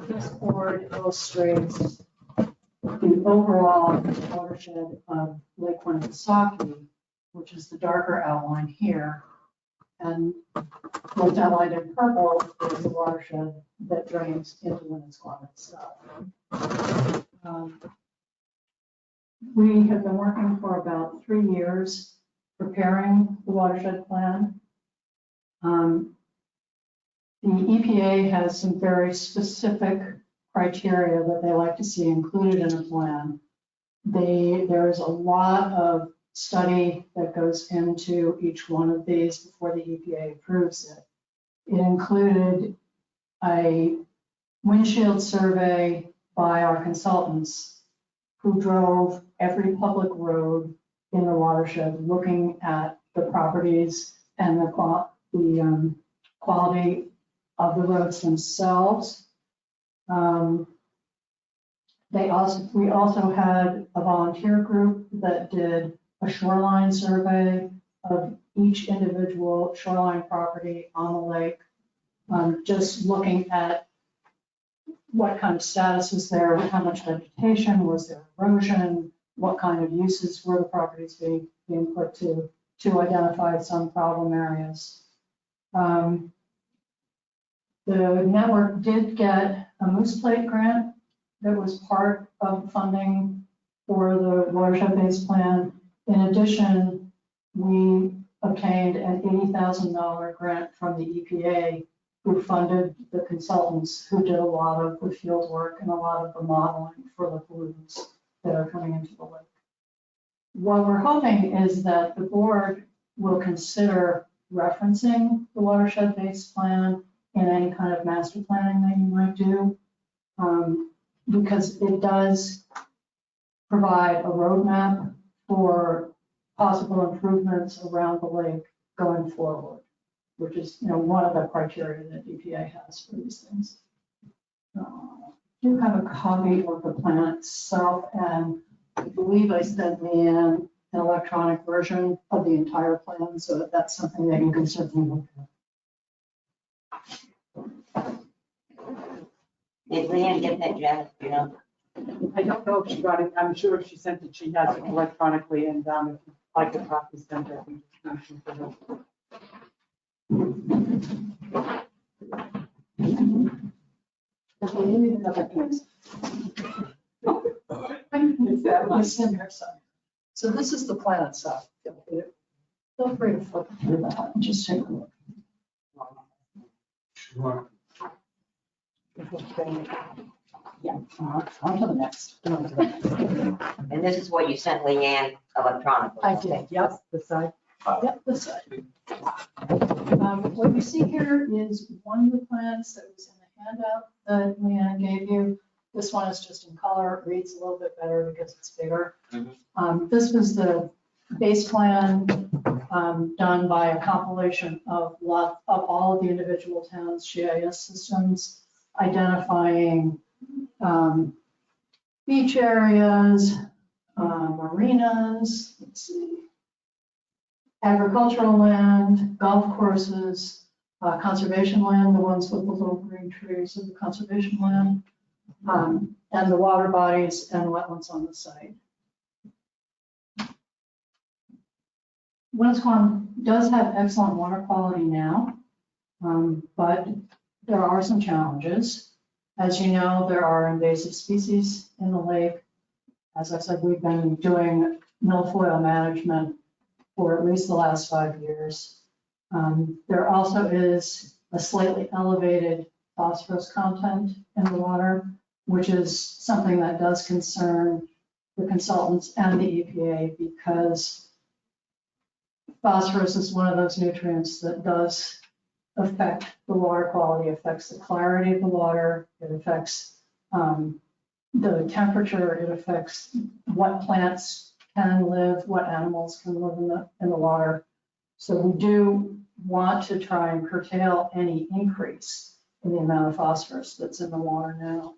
This board illustrates the overall watershed of Lake Winnipesaukee, which is the darker outline here. And what's outlined in purple is the watershed that drains into Winnisquam itself. We have been working for about 3 years preparing the watershed plan. The EPA has some very specific criteria that they like to see included in a plan. There's a lot of study that goes into each one of these before the EPA approves it. It included a windshield survey by our consultants who drove every public road in the watershed, looking at the properties and the quality of the roads themselves. We also had a volunteer group that did a shoreline survey of each individual shoreline property on the lake, just looking at what kind of status was there, how much vegetation, was there erosion, what kind of uses were the properties being put to identify some problem areas. The network did get a Moose Plate grant that was part of funding for the watershed-based plan. In addition, we obtained an $80,000 grant from the EPA, who funded the consultants who did a lot of the field work and a lot of the modeling for the pollutants that are coming into the lake. What we're hoping is that the board will consider referencing the watershed-based plan in any kind of master planning that you might do, because it does provide a roadmap for possible improvements around the lake going forward, which is, one of the criteria that EPA has for these things. I do have a copy of the plan itself, and I believe I sent Leanne an electronic version of the entire plan, so that's something that you can certainly look at. Did Leanne get that, Janet? I don't know if she got it. I'm sure if she sent it, she has it electronically, and if you'd like a copy sent, I think it's mentioned for her. I That was in there, so this is the plan itself. Feel free to flip through that and just take a look. Yeah, on to the next. And this is what you sent Leanne electronically. I did, yep, the side. Yep, the side. What you see here is one of the plans that was in the handout that Leanne gave you. This one is just in color, it reads a little bit better because it's bigger. This was the base plan done by a compilation of all of the individual towns' GIS systems, identifying beach areas, marinas, let's see, agricultural land, golf courses, conservation land, the ones with the little green trees of the conservation land, and the water bodies and wetlands on the site. Winnisquam does have excellent water quality now, but there are some challenges. As you know, there are invasive species in the lake. As I said, we've been doing milfoil management for at least the last 5 years. There also is a slightly elevated phosphorus content in the water, which is something that does concern the consultants and the EPA because phosphorus is one of those nutrients that does affect the water quality, affects the clarity of the water, it affects the temperature, it affects what plants can live, what animals can live in the water. So we do want to try and curtail any increase in the amount of phosphorus that's in the water now.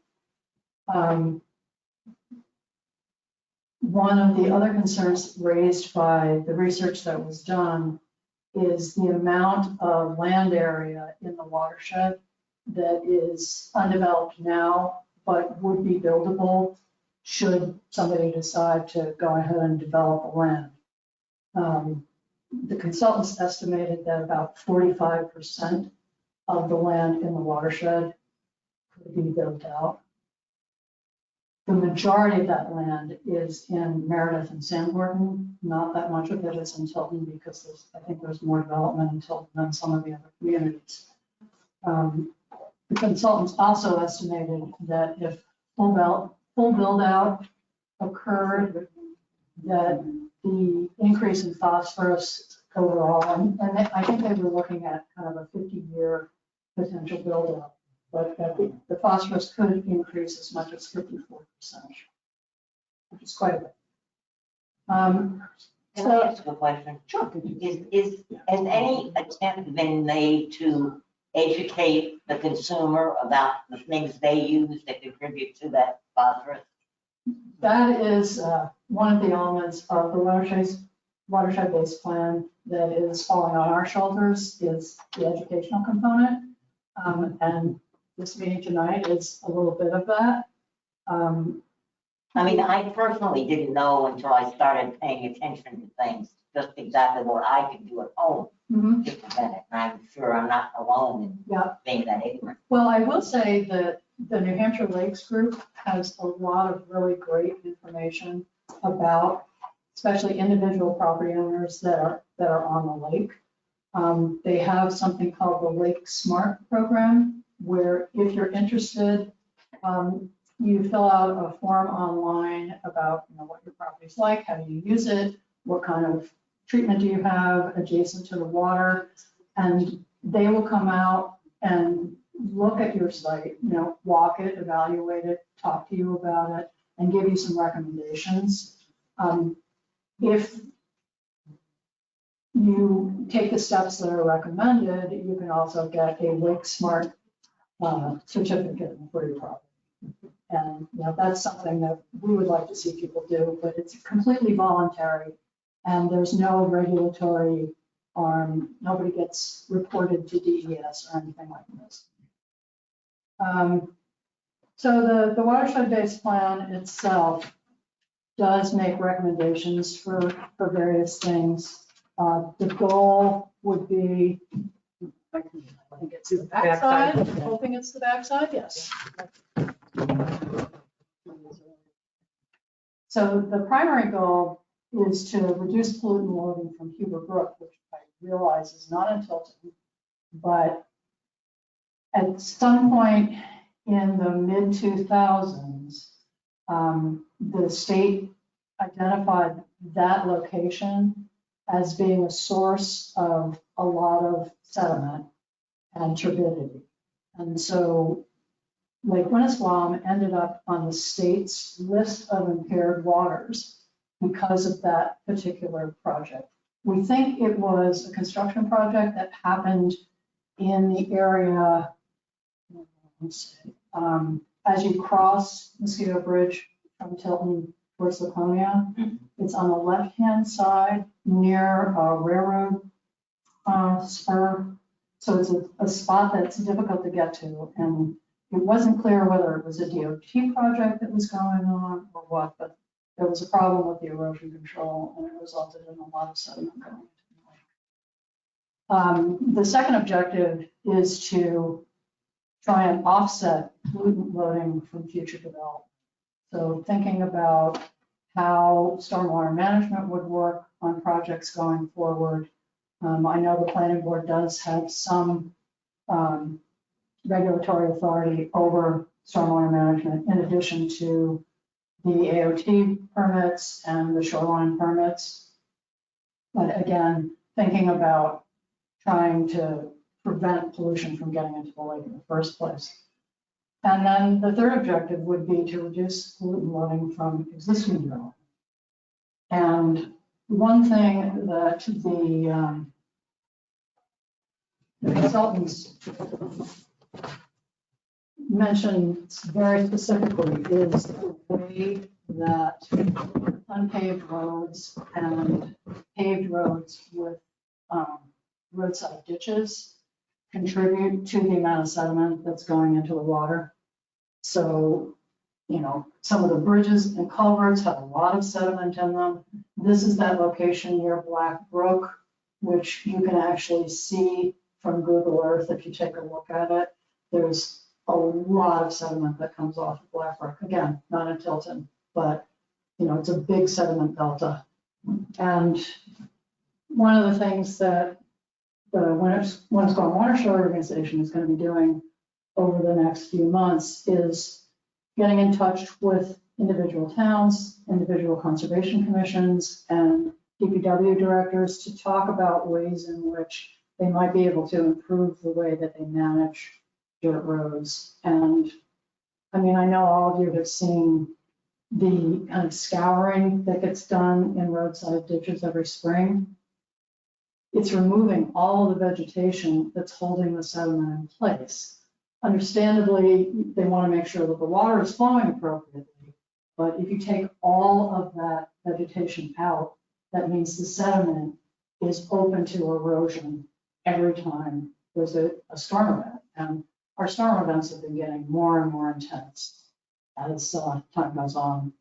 One of the other concerns raised by the research that was done is the amount of land area in the watershed that is undeveloped now, but would be buildable should somebody decide to go ahead and develop the land. The consultants estimated that about 45% of the land in the watershed could be built out. The majority of that land is in Meredith and Sandborn. Not that much of it is in Tilton because I think there's more development in Tilton than some of the other communities. The consultants also estimated that if full build out occurred, that the increase in phosphorus overall, and I think they were looking at kind of a 50-year potential build out, but that the phosphorus could increase as much as 54%, which is quite a bit. Can I ask a question? Sure. Has any attempt been made to educate the consumer about the things they use that contribute to that phosphorus? That is one of the elements of the watershed-based plan that is falling on our shoulders is the educational component. And this meeting tonight is a little bit of that. I mean, I personally didn't know until I started paying attention to things, just exactly what I could do at home to prevent it. And I'm sure I'm not alone in being that ignorant. Well, I will say that the New Hampshire Lakes group has a lot of really great information about, especially individual property owners that are on the lake. They have something called the Lake Smart program, where if you're interested, you fill out a form online about what your property's like, how do you use it, what kind of treatment do you have adjacent to the water, and they will come out and look at your site, walk it, evaluate it, talk to you about it, and give you some recommendations. If you take the steps that are recommended, you can also get a Lake Smart certificate for your property. And that's something that we would like to see people do, but it's completely voluntary and there's no regulatory arm. Nobody gets reported to DES or anything like this. So the watershed-based plan itself does make recommendations for various things. The goal would be, I think it's the backside. Hoping it's the backside, yes. So the primary goal is to reduce pollutant loading from Huber Brook, which I realize is not in Tilton, but at some point in the mid-2000s, the state identified that location as being a source of a lot of sediment and turbidity. And so Lake Winnisquam ended up on the state's list of impaired waters because of that particular project. We think it was a construction project that happened in the area, as you cross Mosquito Bridge from Tilton towards Laconia. It's on the left-hand side near a railroad spur. So it's a spot that's difficult to get to. And it wasn't clear whether it was a DOT project that was going on or what, but there was a problem with the erosion control and it resulted in a lot of sediment going into the lake. The second objective is to try and offset pollutant loading from future development. So thinking about how stormwater management would work on projects going forward. I know the planning board does have some regulatory authority over stormwater management in addition to the AOT permits and the shoreline permits. But again, thinking about trying to prevent pollution from getting into the lake in the first place. And then the third objective would be to reduce pollutant loading from existing development. And one thing that the consultants mentioned very specifically is the way that unpaved roads and paved roads with roadside ditches contribute to the amount of sediment that's going into the water. So, you know, some of the bridges and culverts have a lot of sediment in them. This is that location near Black Brook, which you can actually see from Google Earth if you take a look at it. There's a lot of sediment that comes off of Black Brook. Again, not in Tilton, but you know, it's a big sediment delta. And one of the things that the Winnisquam Watershed Organization is going to be doing over the next few months is getting in touch with individual towns, individual conservation commissions, and DPW directors to talk about ways in which they might be able to improve the way that they manage dirt roads. And I mean, I know all of you have seen the kind of scouring that gets done in roadside ditches every spring. It's removing all of the vegetation that's holding the sediment in place. Understandably, they want to make sure that the water is flowing appropriately, but if you take all of that vegetation out, that means the sediment is open to erosion every time there's a storm event. And our storm events have been getting more and more intense as time goes on.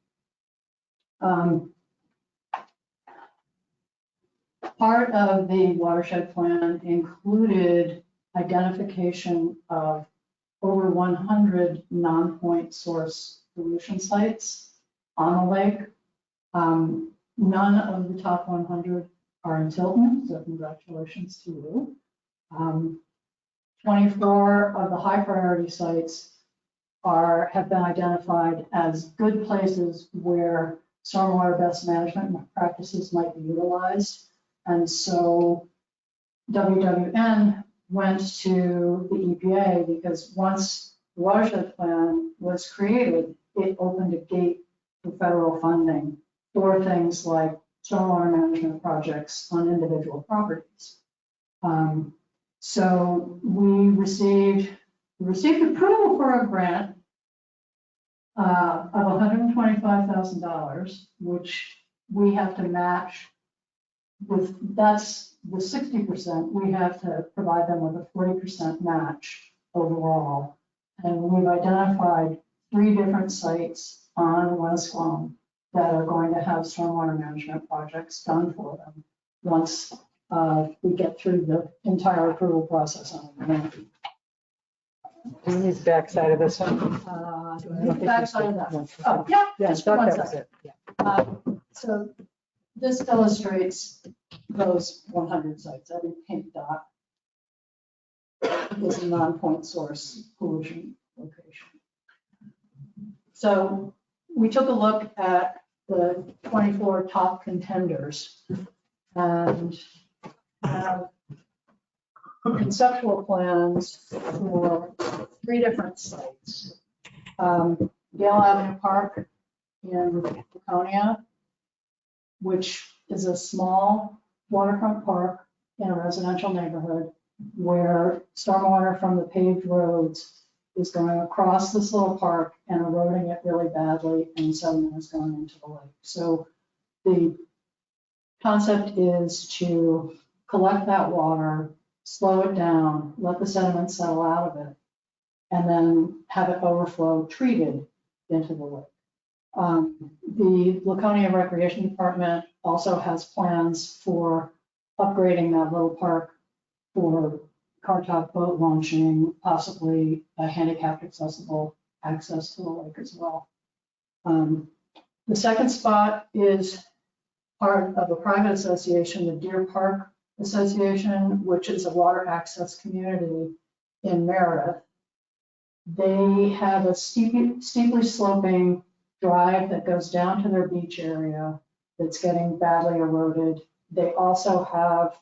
Part of the watershed plan included identification of over 100 non-point source pollution sites on the lake. None of the top 100 are in Tilton, so congratulations to you. 24 of the high priority sites have been identified as good places where stormwater best management practices might be utilized. And so WWN went to the EPA because once the watershed plan was created, it opened a gate for federal funding for things like stormwater management projects on individual properties. So we received approval for a grant of $125,000, which we have to match with, that's the 60%, we have to provide them with a 40% match overall. And we've identified 3 different sites on Winnisquam that are going to have stormwater management projects done for them once we get through the entire approval process on the grant. On his backside of this one. Backside of that. Oh, yeah, Yeah, I just for thought one that was second. it. Yeah. So this illustrates those 100 sites. Every pink dot is a non-point source pollution location. So we took a look at the 24 top contenders and have conceptual plans for 3 different sites. Gale Avenue Park in Laconia, which is a small waterfront park in a residential neighborhood where stormwater from the paved roads is going across this little park and eroding it really badly, and sediment is going into the lake. So the concept is to collect that water, slow it down, let the sediment settle out of it, and then have it overflow treated into the lake. The Laconia Recreation Department also has plans for upgrading that little park for car top boat launching, possibly a handicapped accessible access to the lake as well. The second spot is part of a private association, the Deer Park Association, which is a water access community in Meredith. They have a steeply sloping drive that goes down to their beach area that's getting badly eroded. They also have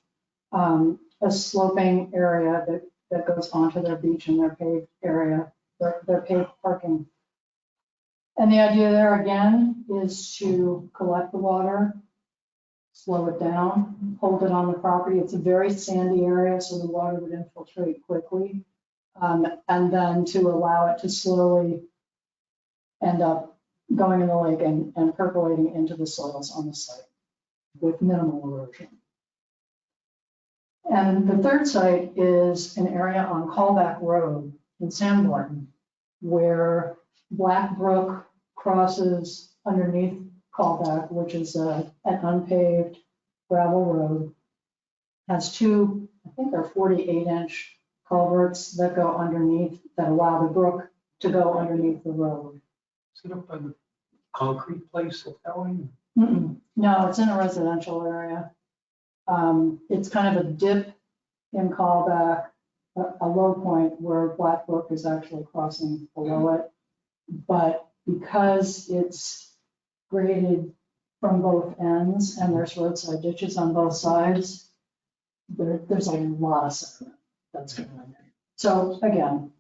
a sloping area that goes onto their beach and their paved area, their paved parking. And the idea there again is to collect the water, slow it down, hold it on the property. It's a very sandy area, so the water would infiltrate quickly. And then to allow it to slowly end up going in the lake and percolating into the soils on the site with minimal erosion. And the third site is an area on Callback Road in Sanborn, where Black Brook crosses underneath Callback, which is an unpaved gravel road. Has 2, I think they're 48-inch culverts that go underneath, that allow the brook to go underneath the road. Is it up by the concrete place at that one? No, it's in a residential area. It's kind of a dip in Callback, a low point where Black Brook is actually crossing below it. But because it's graded from both ends and there's roadside ditches on both sides, there's a lot of sediment that's going on there. So again,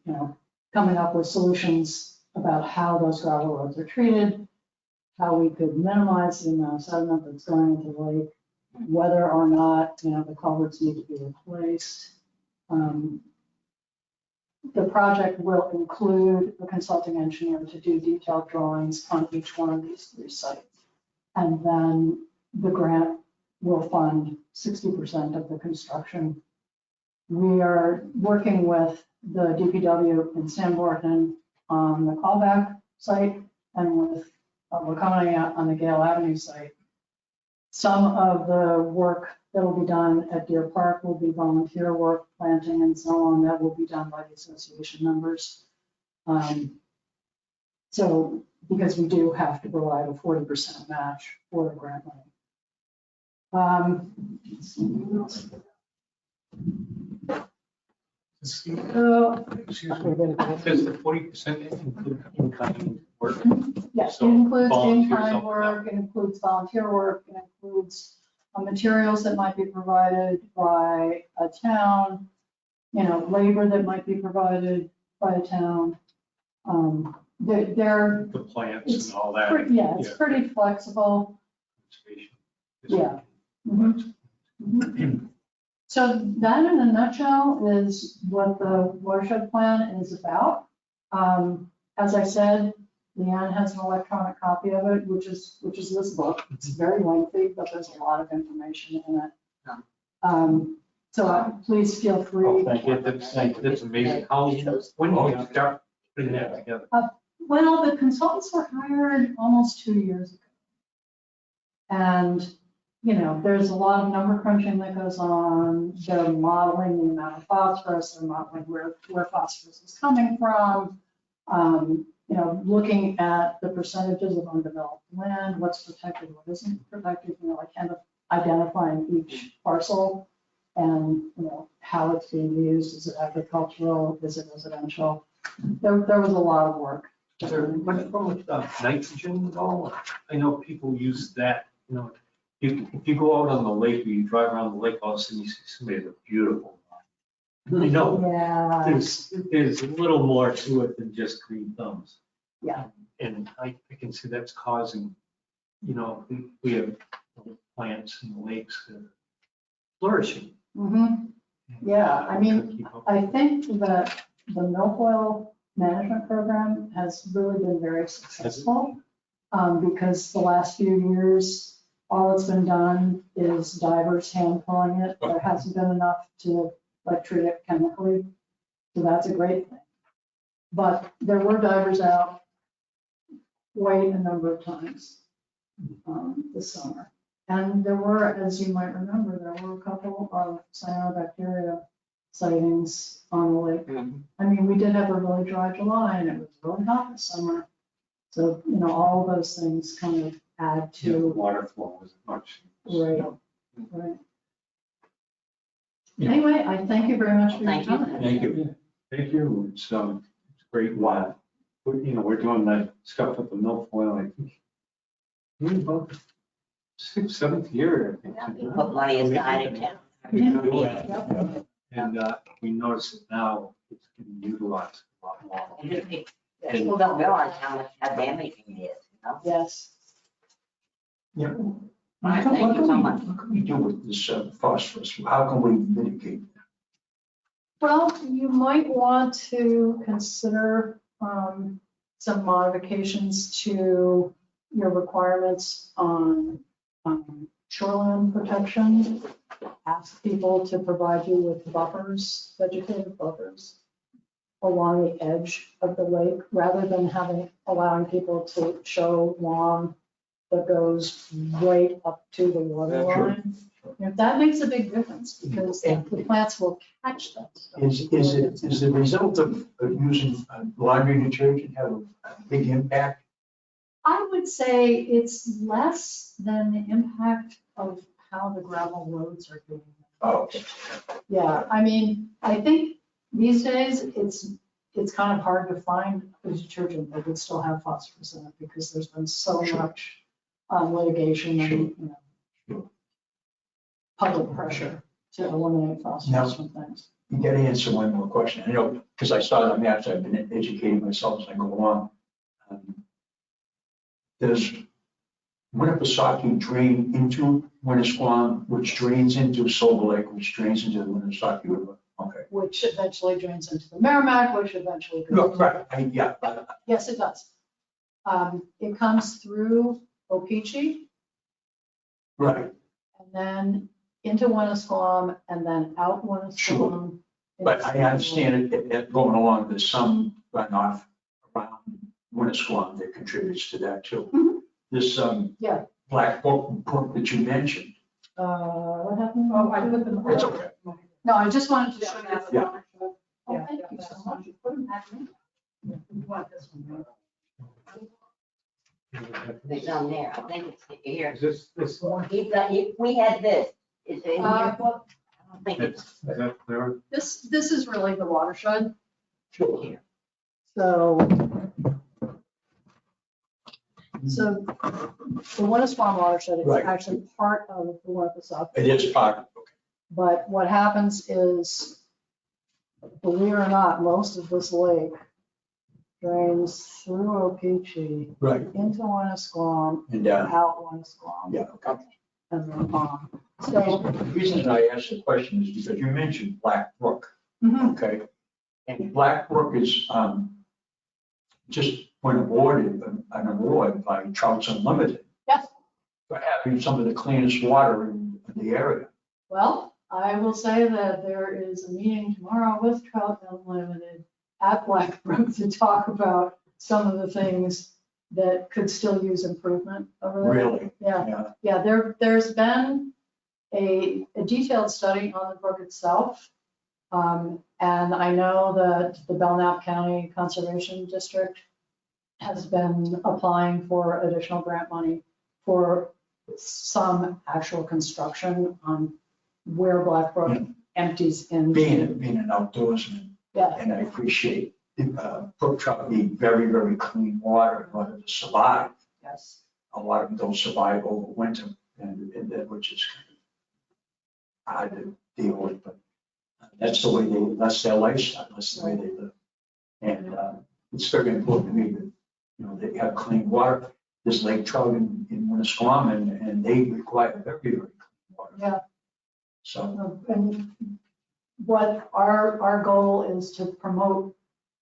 coming up with solutions about how those gravel roads are treated, how we could minimize the amount of sediment that's going into the lake, whether or not, the culverts need to be replaced. The project will include a consulting engineer to do detailed drawings on each one of these 3 sites. And then the grant will fund 60% of the construction. We are working with the DPW in Sanborn on the Callback site and with Laconia on the Gale Avenue site. Some of the work that will be done at Deer Park will be volunteer work, planting and so on, that will be done by the association members. So, because we do have to provide a 40% match for the grant money. Does the 40% include in-kind work? Yes, So it includes volunteers in-kind help work, it includes volunteer work, it includes materials that might be provided by a town, labor that might be provided by a town. They're the plants and all that. it's pretty flexible. Yeah. So that in a nutshell is what the watershed plan is about. As I said, Leanne has an electronic copy of it, which is this book. It's very lengthy, but there's a lot of information in it. So please feel free. Oh, thank you. That's amazing. When did you start putting that together? Well, the consultants were hired almost 2 years ago. And there's a lot of number crunching that goes on. They're modeling the amount of phosphorus, they're modeling where phosphorus is coming from. Looking at the percentages of undeveloped land, what's protected, what isn't protected, like kind of identifying each parcel and, how it's being used. Is it agricultural? Is it residential? There was a lot of work. Is there much problem with nitrogen at all? I know people use that, if you go out on the lake, or you drive around the lake, all of a sudden you see somebody with a beautiful lawn. Yeah. There's a little more to it than just green thumbs. Yeah. And I can see that's causing, we have plants in the lakes that are flourishing. Mm-hmm. Yeah, I think that the milfoil management program has really been very successful because the last few years, all that's been done is divers hand pulling it. There hasn't been enough to treat it chemically, so that's a great thing. But there were divers out quite a number of times this summer. And there were, as you might remember, there were a couple of cyanobacteria sightings on the lake. Mm-hmm. We did have a really dry July and it was really hot this summer. So, all of those things kind of add to. Water flow isn't much. Right. Yeah. Anyway, I thank you very much for your time. Thank you. Thank you. It's great. Wow. We're doing that stuff with the milfoil, I think. Maybe about 6th, 7th year, I think. Put money aside in town. And we notice it now, it's getting utilized a lot more. People don't realize how damaging it is, Yes. Yeah. Thank you so much. What can we do with this phosphorus? How can we mitigate that? Well, you might want to consider some modifications to your requirements on shoreline protection. Ask people to provide you with buffers, vegetative buffers along the edge of the lake, rather than allowing people to show lawn that goes right up to the water line. That makes a big difference because the plants will catch that stuff. Is the result of using laundry detergent have a big impact? I would say it's less than the impact of how the gravel roads are doing. Oh, okay. Yeah, I think these days it's kind of hard to find a detergent that would still have phosphorus in it because there's been so much litigation and public pressure to eliminate phosphorus from things. You got to answer one more question. I know, because I saw the maps, I've been educating myself as I go along. Does Winnipesaukee drain into Winnisquam, which drains into Silver Lake, which drains into the Winnipesaukee River? Okay. Which eventually drains into the Merrimack, which eventually drains. Right, yeah. Yes, it does. It comes through Okeechee. Right. And then into Winnisquam and then out Winnisquam. Sure. But I understand it going along, there's some runoff around Winnisquam that contributes to that too. Mm-hmm. This Black Brook that you mentioned. What happened? Oh, I put them. It's okay. No, I just wanted to show you. Yeah. Oh, thank you so much. Put them back in. You want this one, right? It's on there. I think it's here. Is this one? We had this. Is it in here? Well, I don't think it's. Is that clear? this is really the watershed. Here. So the Winnisquam watershed is actually part of the Winnipesaukee. It is part of it. Okay. But what happens is, believe it or not, most of this lake drains through Okeechee into Winnisquam and out Winnisquam. Yeah, okay. And then on. So the reason I asked the question is because you mentioned Black Brook. Okay. And Black Brook is just won an award by Trouts Unlimited. Yes. For having some of the cleanest water in the area. Well, I will say that there is a meeting tomorrow with Trout Unlimited at Black Brook to talk about some of the things that could still use improvement over there. Really? Yeah, yeah, there's been a detailed study on the brook itself. And I know that the Belknap County Conservation District has been applying for additional grant money for some actual construction on where Black Brook empties into. Being an outdoorsman, Yeah. and I appreciate brook trout need very, very clean water in order to survive. Yes. A lot of them don't survive over winter, and that which is kind of hard to deal with, but that's the way that's their lifestyle, that's the way they live. And it's very important to me that, you know, they have clean water. There's lake trout in Winnisquam, and they require very, very clean water. Yeah. So. And what our goal is to promote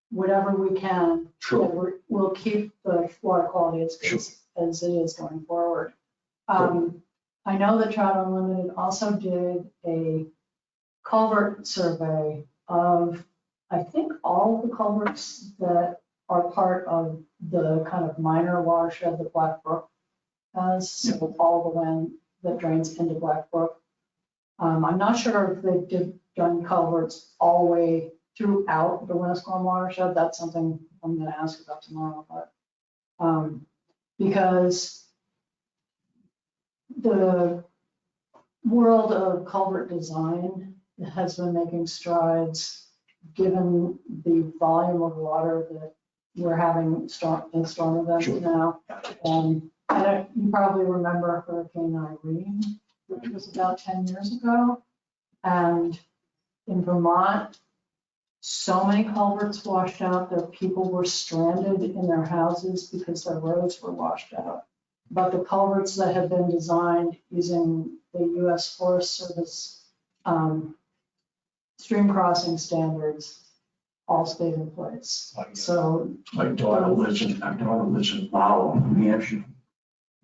whatever we can. Sure. That we'll keep the water quality as good as it is going forward. I know that Trout Unlimited also did a culvert survey of, I think, all of the culverts that are part of the kind of minor watershed that Black Brook has, so all the land that drains into Black Brook. I'm not sure if they've done culverts all the way throughout the Winnisquam watershed. That's something I'm going to ask about tomorrow, but because the world of culvert design has been making strides given the volume of water that we're having in storm events now. And you probably remember Hurricane Irene, which was about 10 years ago. And in Vermont, so many culverts washed out that people were stranded in their houses because their roads were washed out. But the culverts that have been designed using the U.S. Forest Service stream crossing standards all stayed in place. So My daughter lives in Lowell, New Hampshire.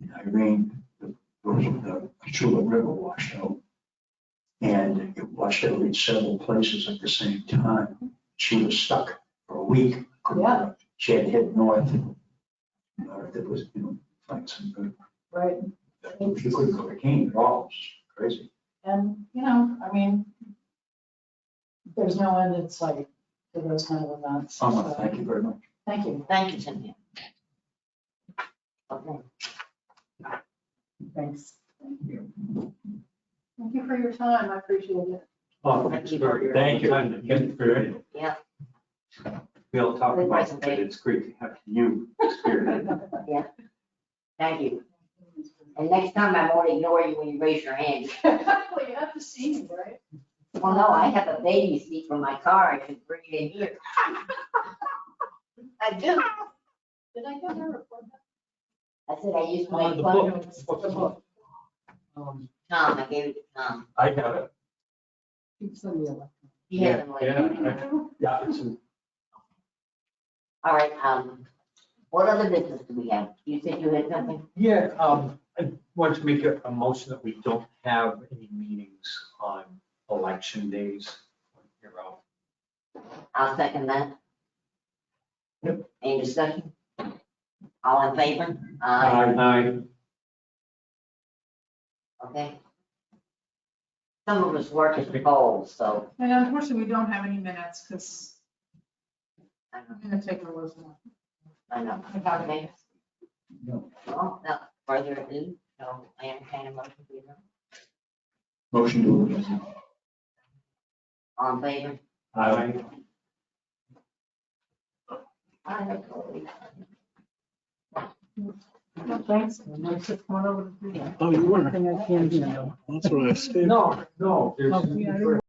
In Irene, the Chula River washed out. And it washed out in several places at the same time. She was stuck for a week. Yeah. She had to head north. It was, you know, find some good. Right. She couldn't go to King at all. It was crazy. And, you know, I mean, there's no end in sight to those kind of events. Oh, thank you very much. Thank you. Thank you, Cynthia. Okay. Thanks. Thank you. Thank you for your time. I appreciate it. Oh, thank you for your. Yeah. We'll talk about it, but it's great to have you experience. Yeah. Thank you. And next time I won't ignore you when you raise your hand. Well, you have to see me, right? Well, no, I have a baby seat from my car. I should bring it in here. I do. Did I get a report? I said I used to make The fun. book. Tom, I gave it to Tom. I have it. He has it later. Yeah, it's in. All right, what other business do we have? You said you had something? Yeah, I want to make a motion that we don't have any meetings on election days. You're out. I'll second that. Yep. Any discussion? All in favor? Aye. Okay. Some of us work at the polls, so. And unfortunately, we don't have any minutes because I know. I'm gonna take a listen. I know. About Okay. it. Well, no further ado, so I entertain a motion for you. Motion to adjourn. All in favor? Aye. Aye. Thanks. I took one over to. Oh, you were? I can do. That's what I stayed. No, there's.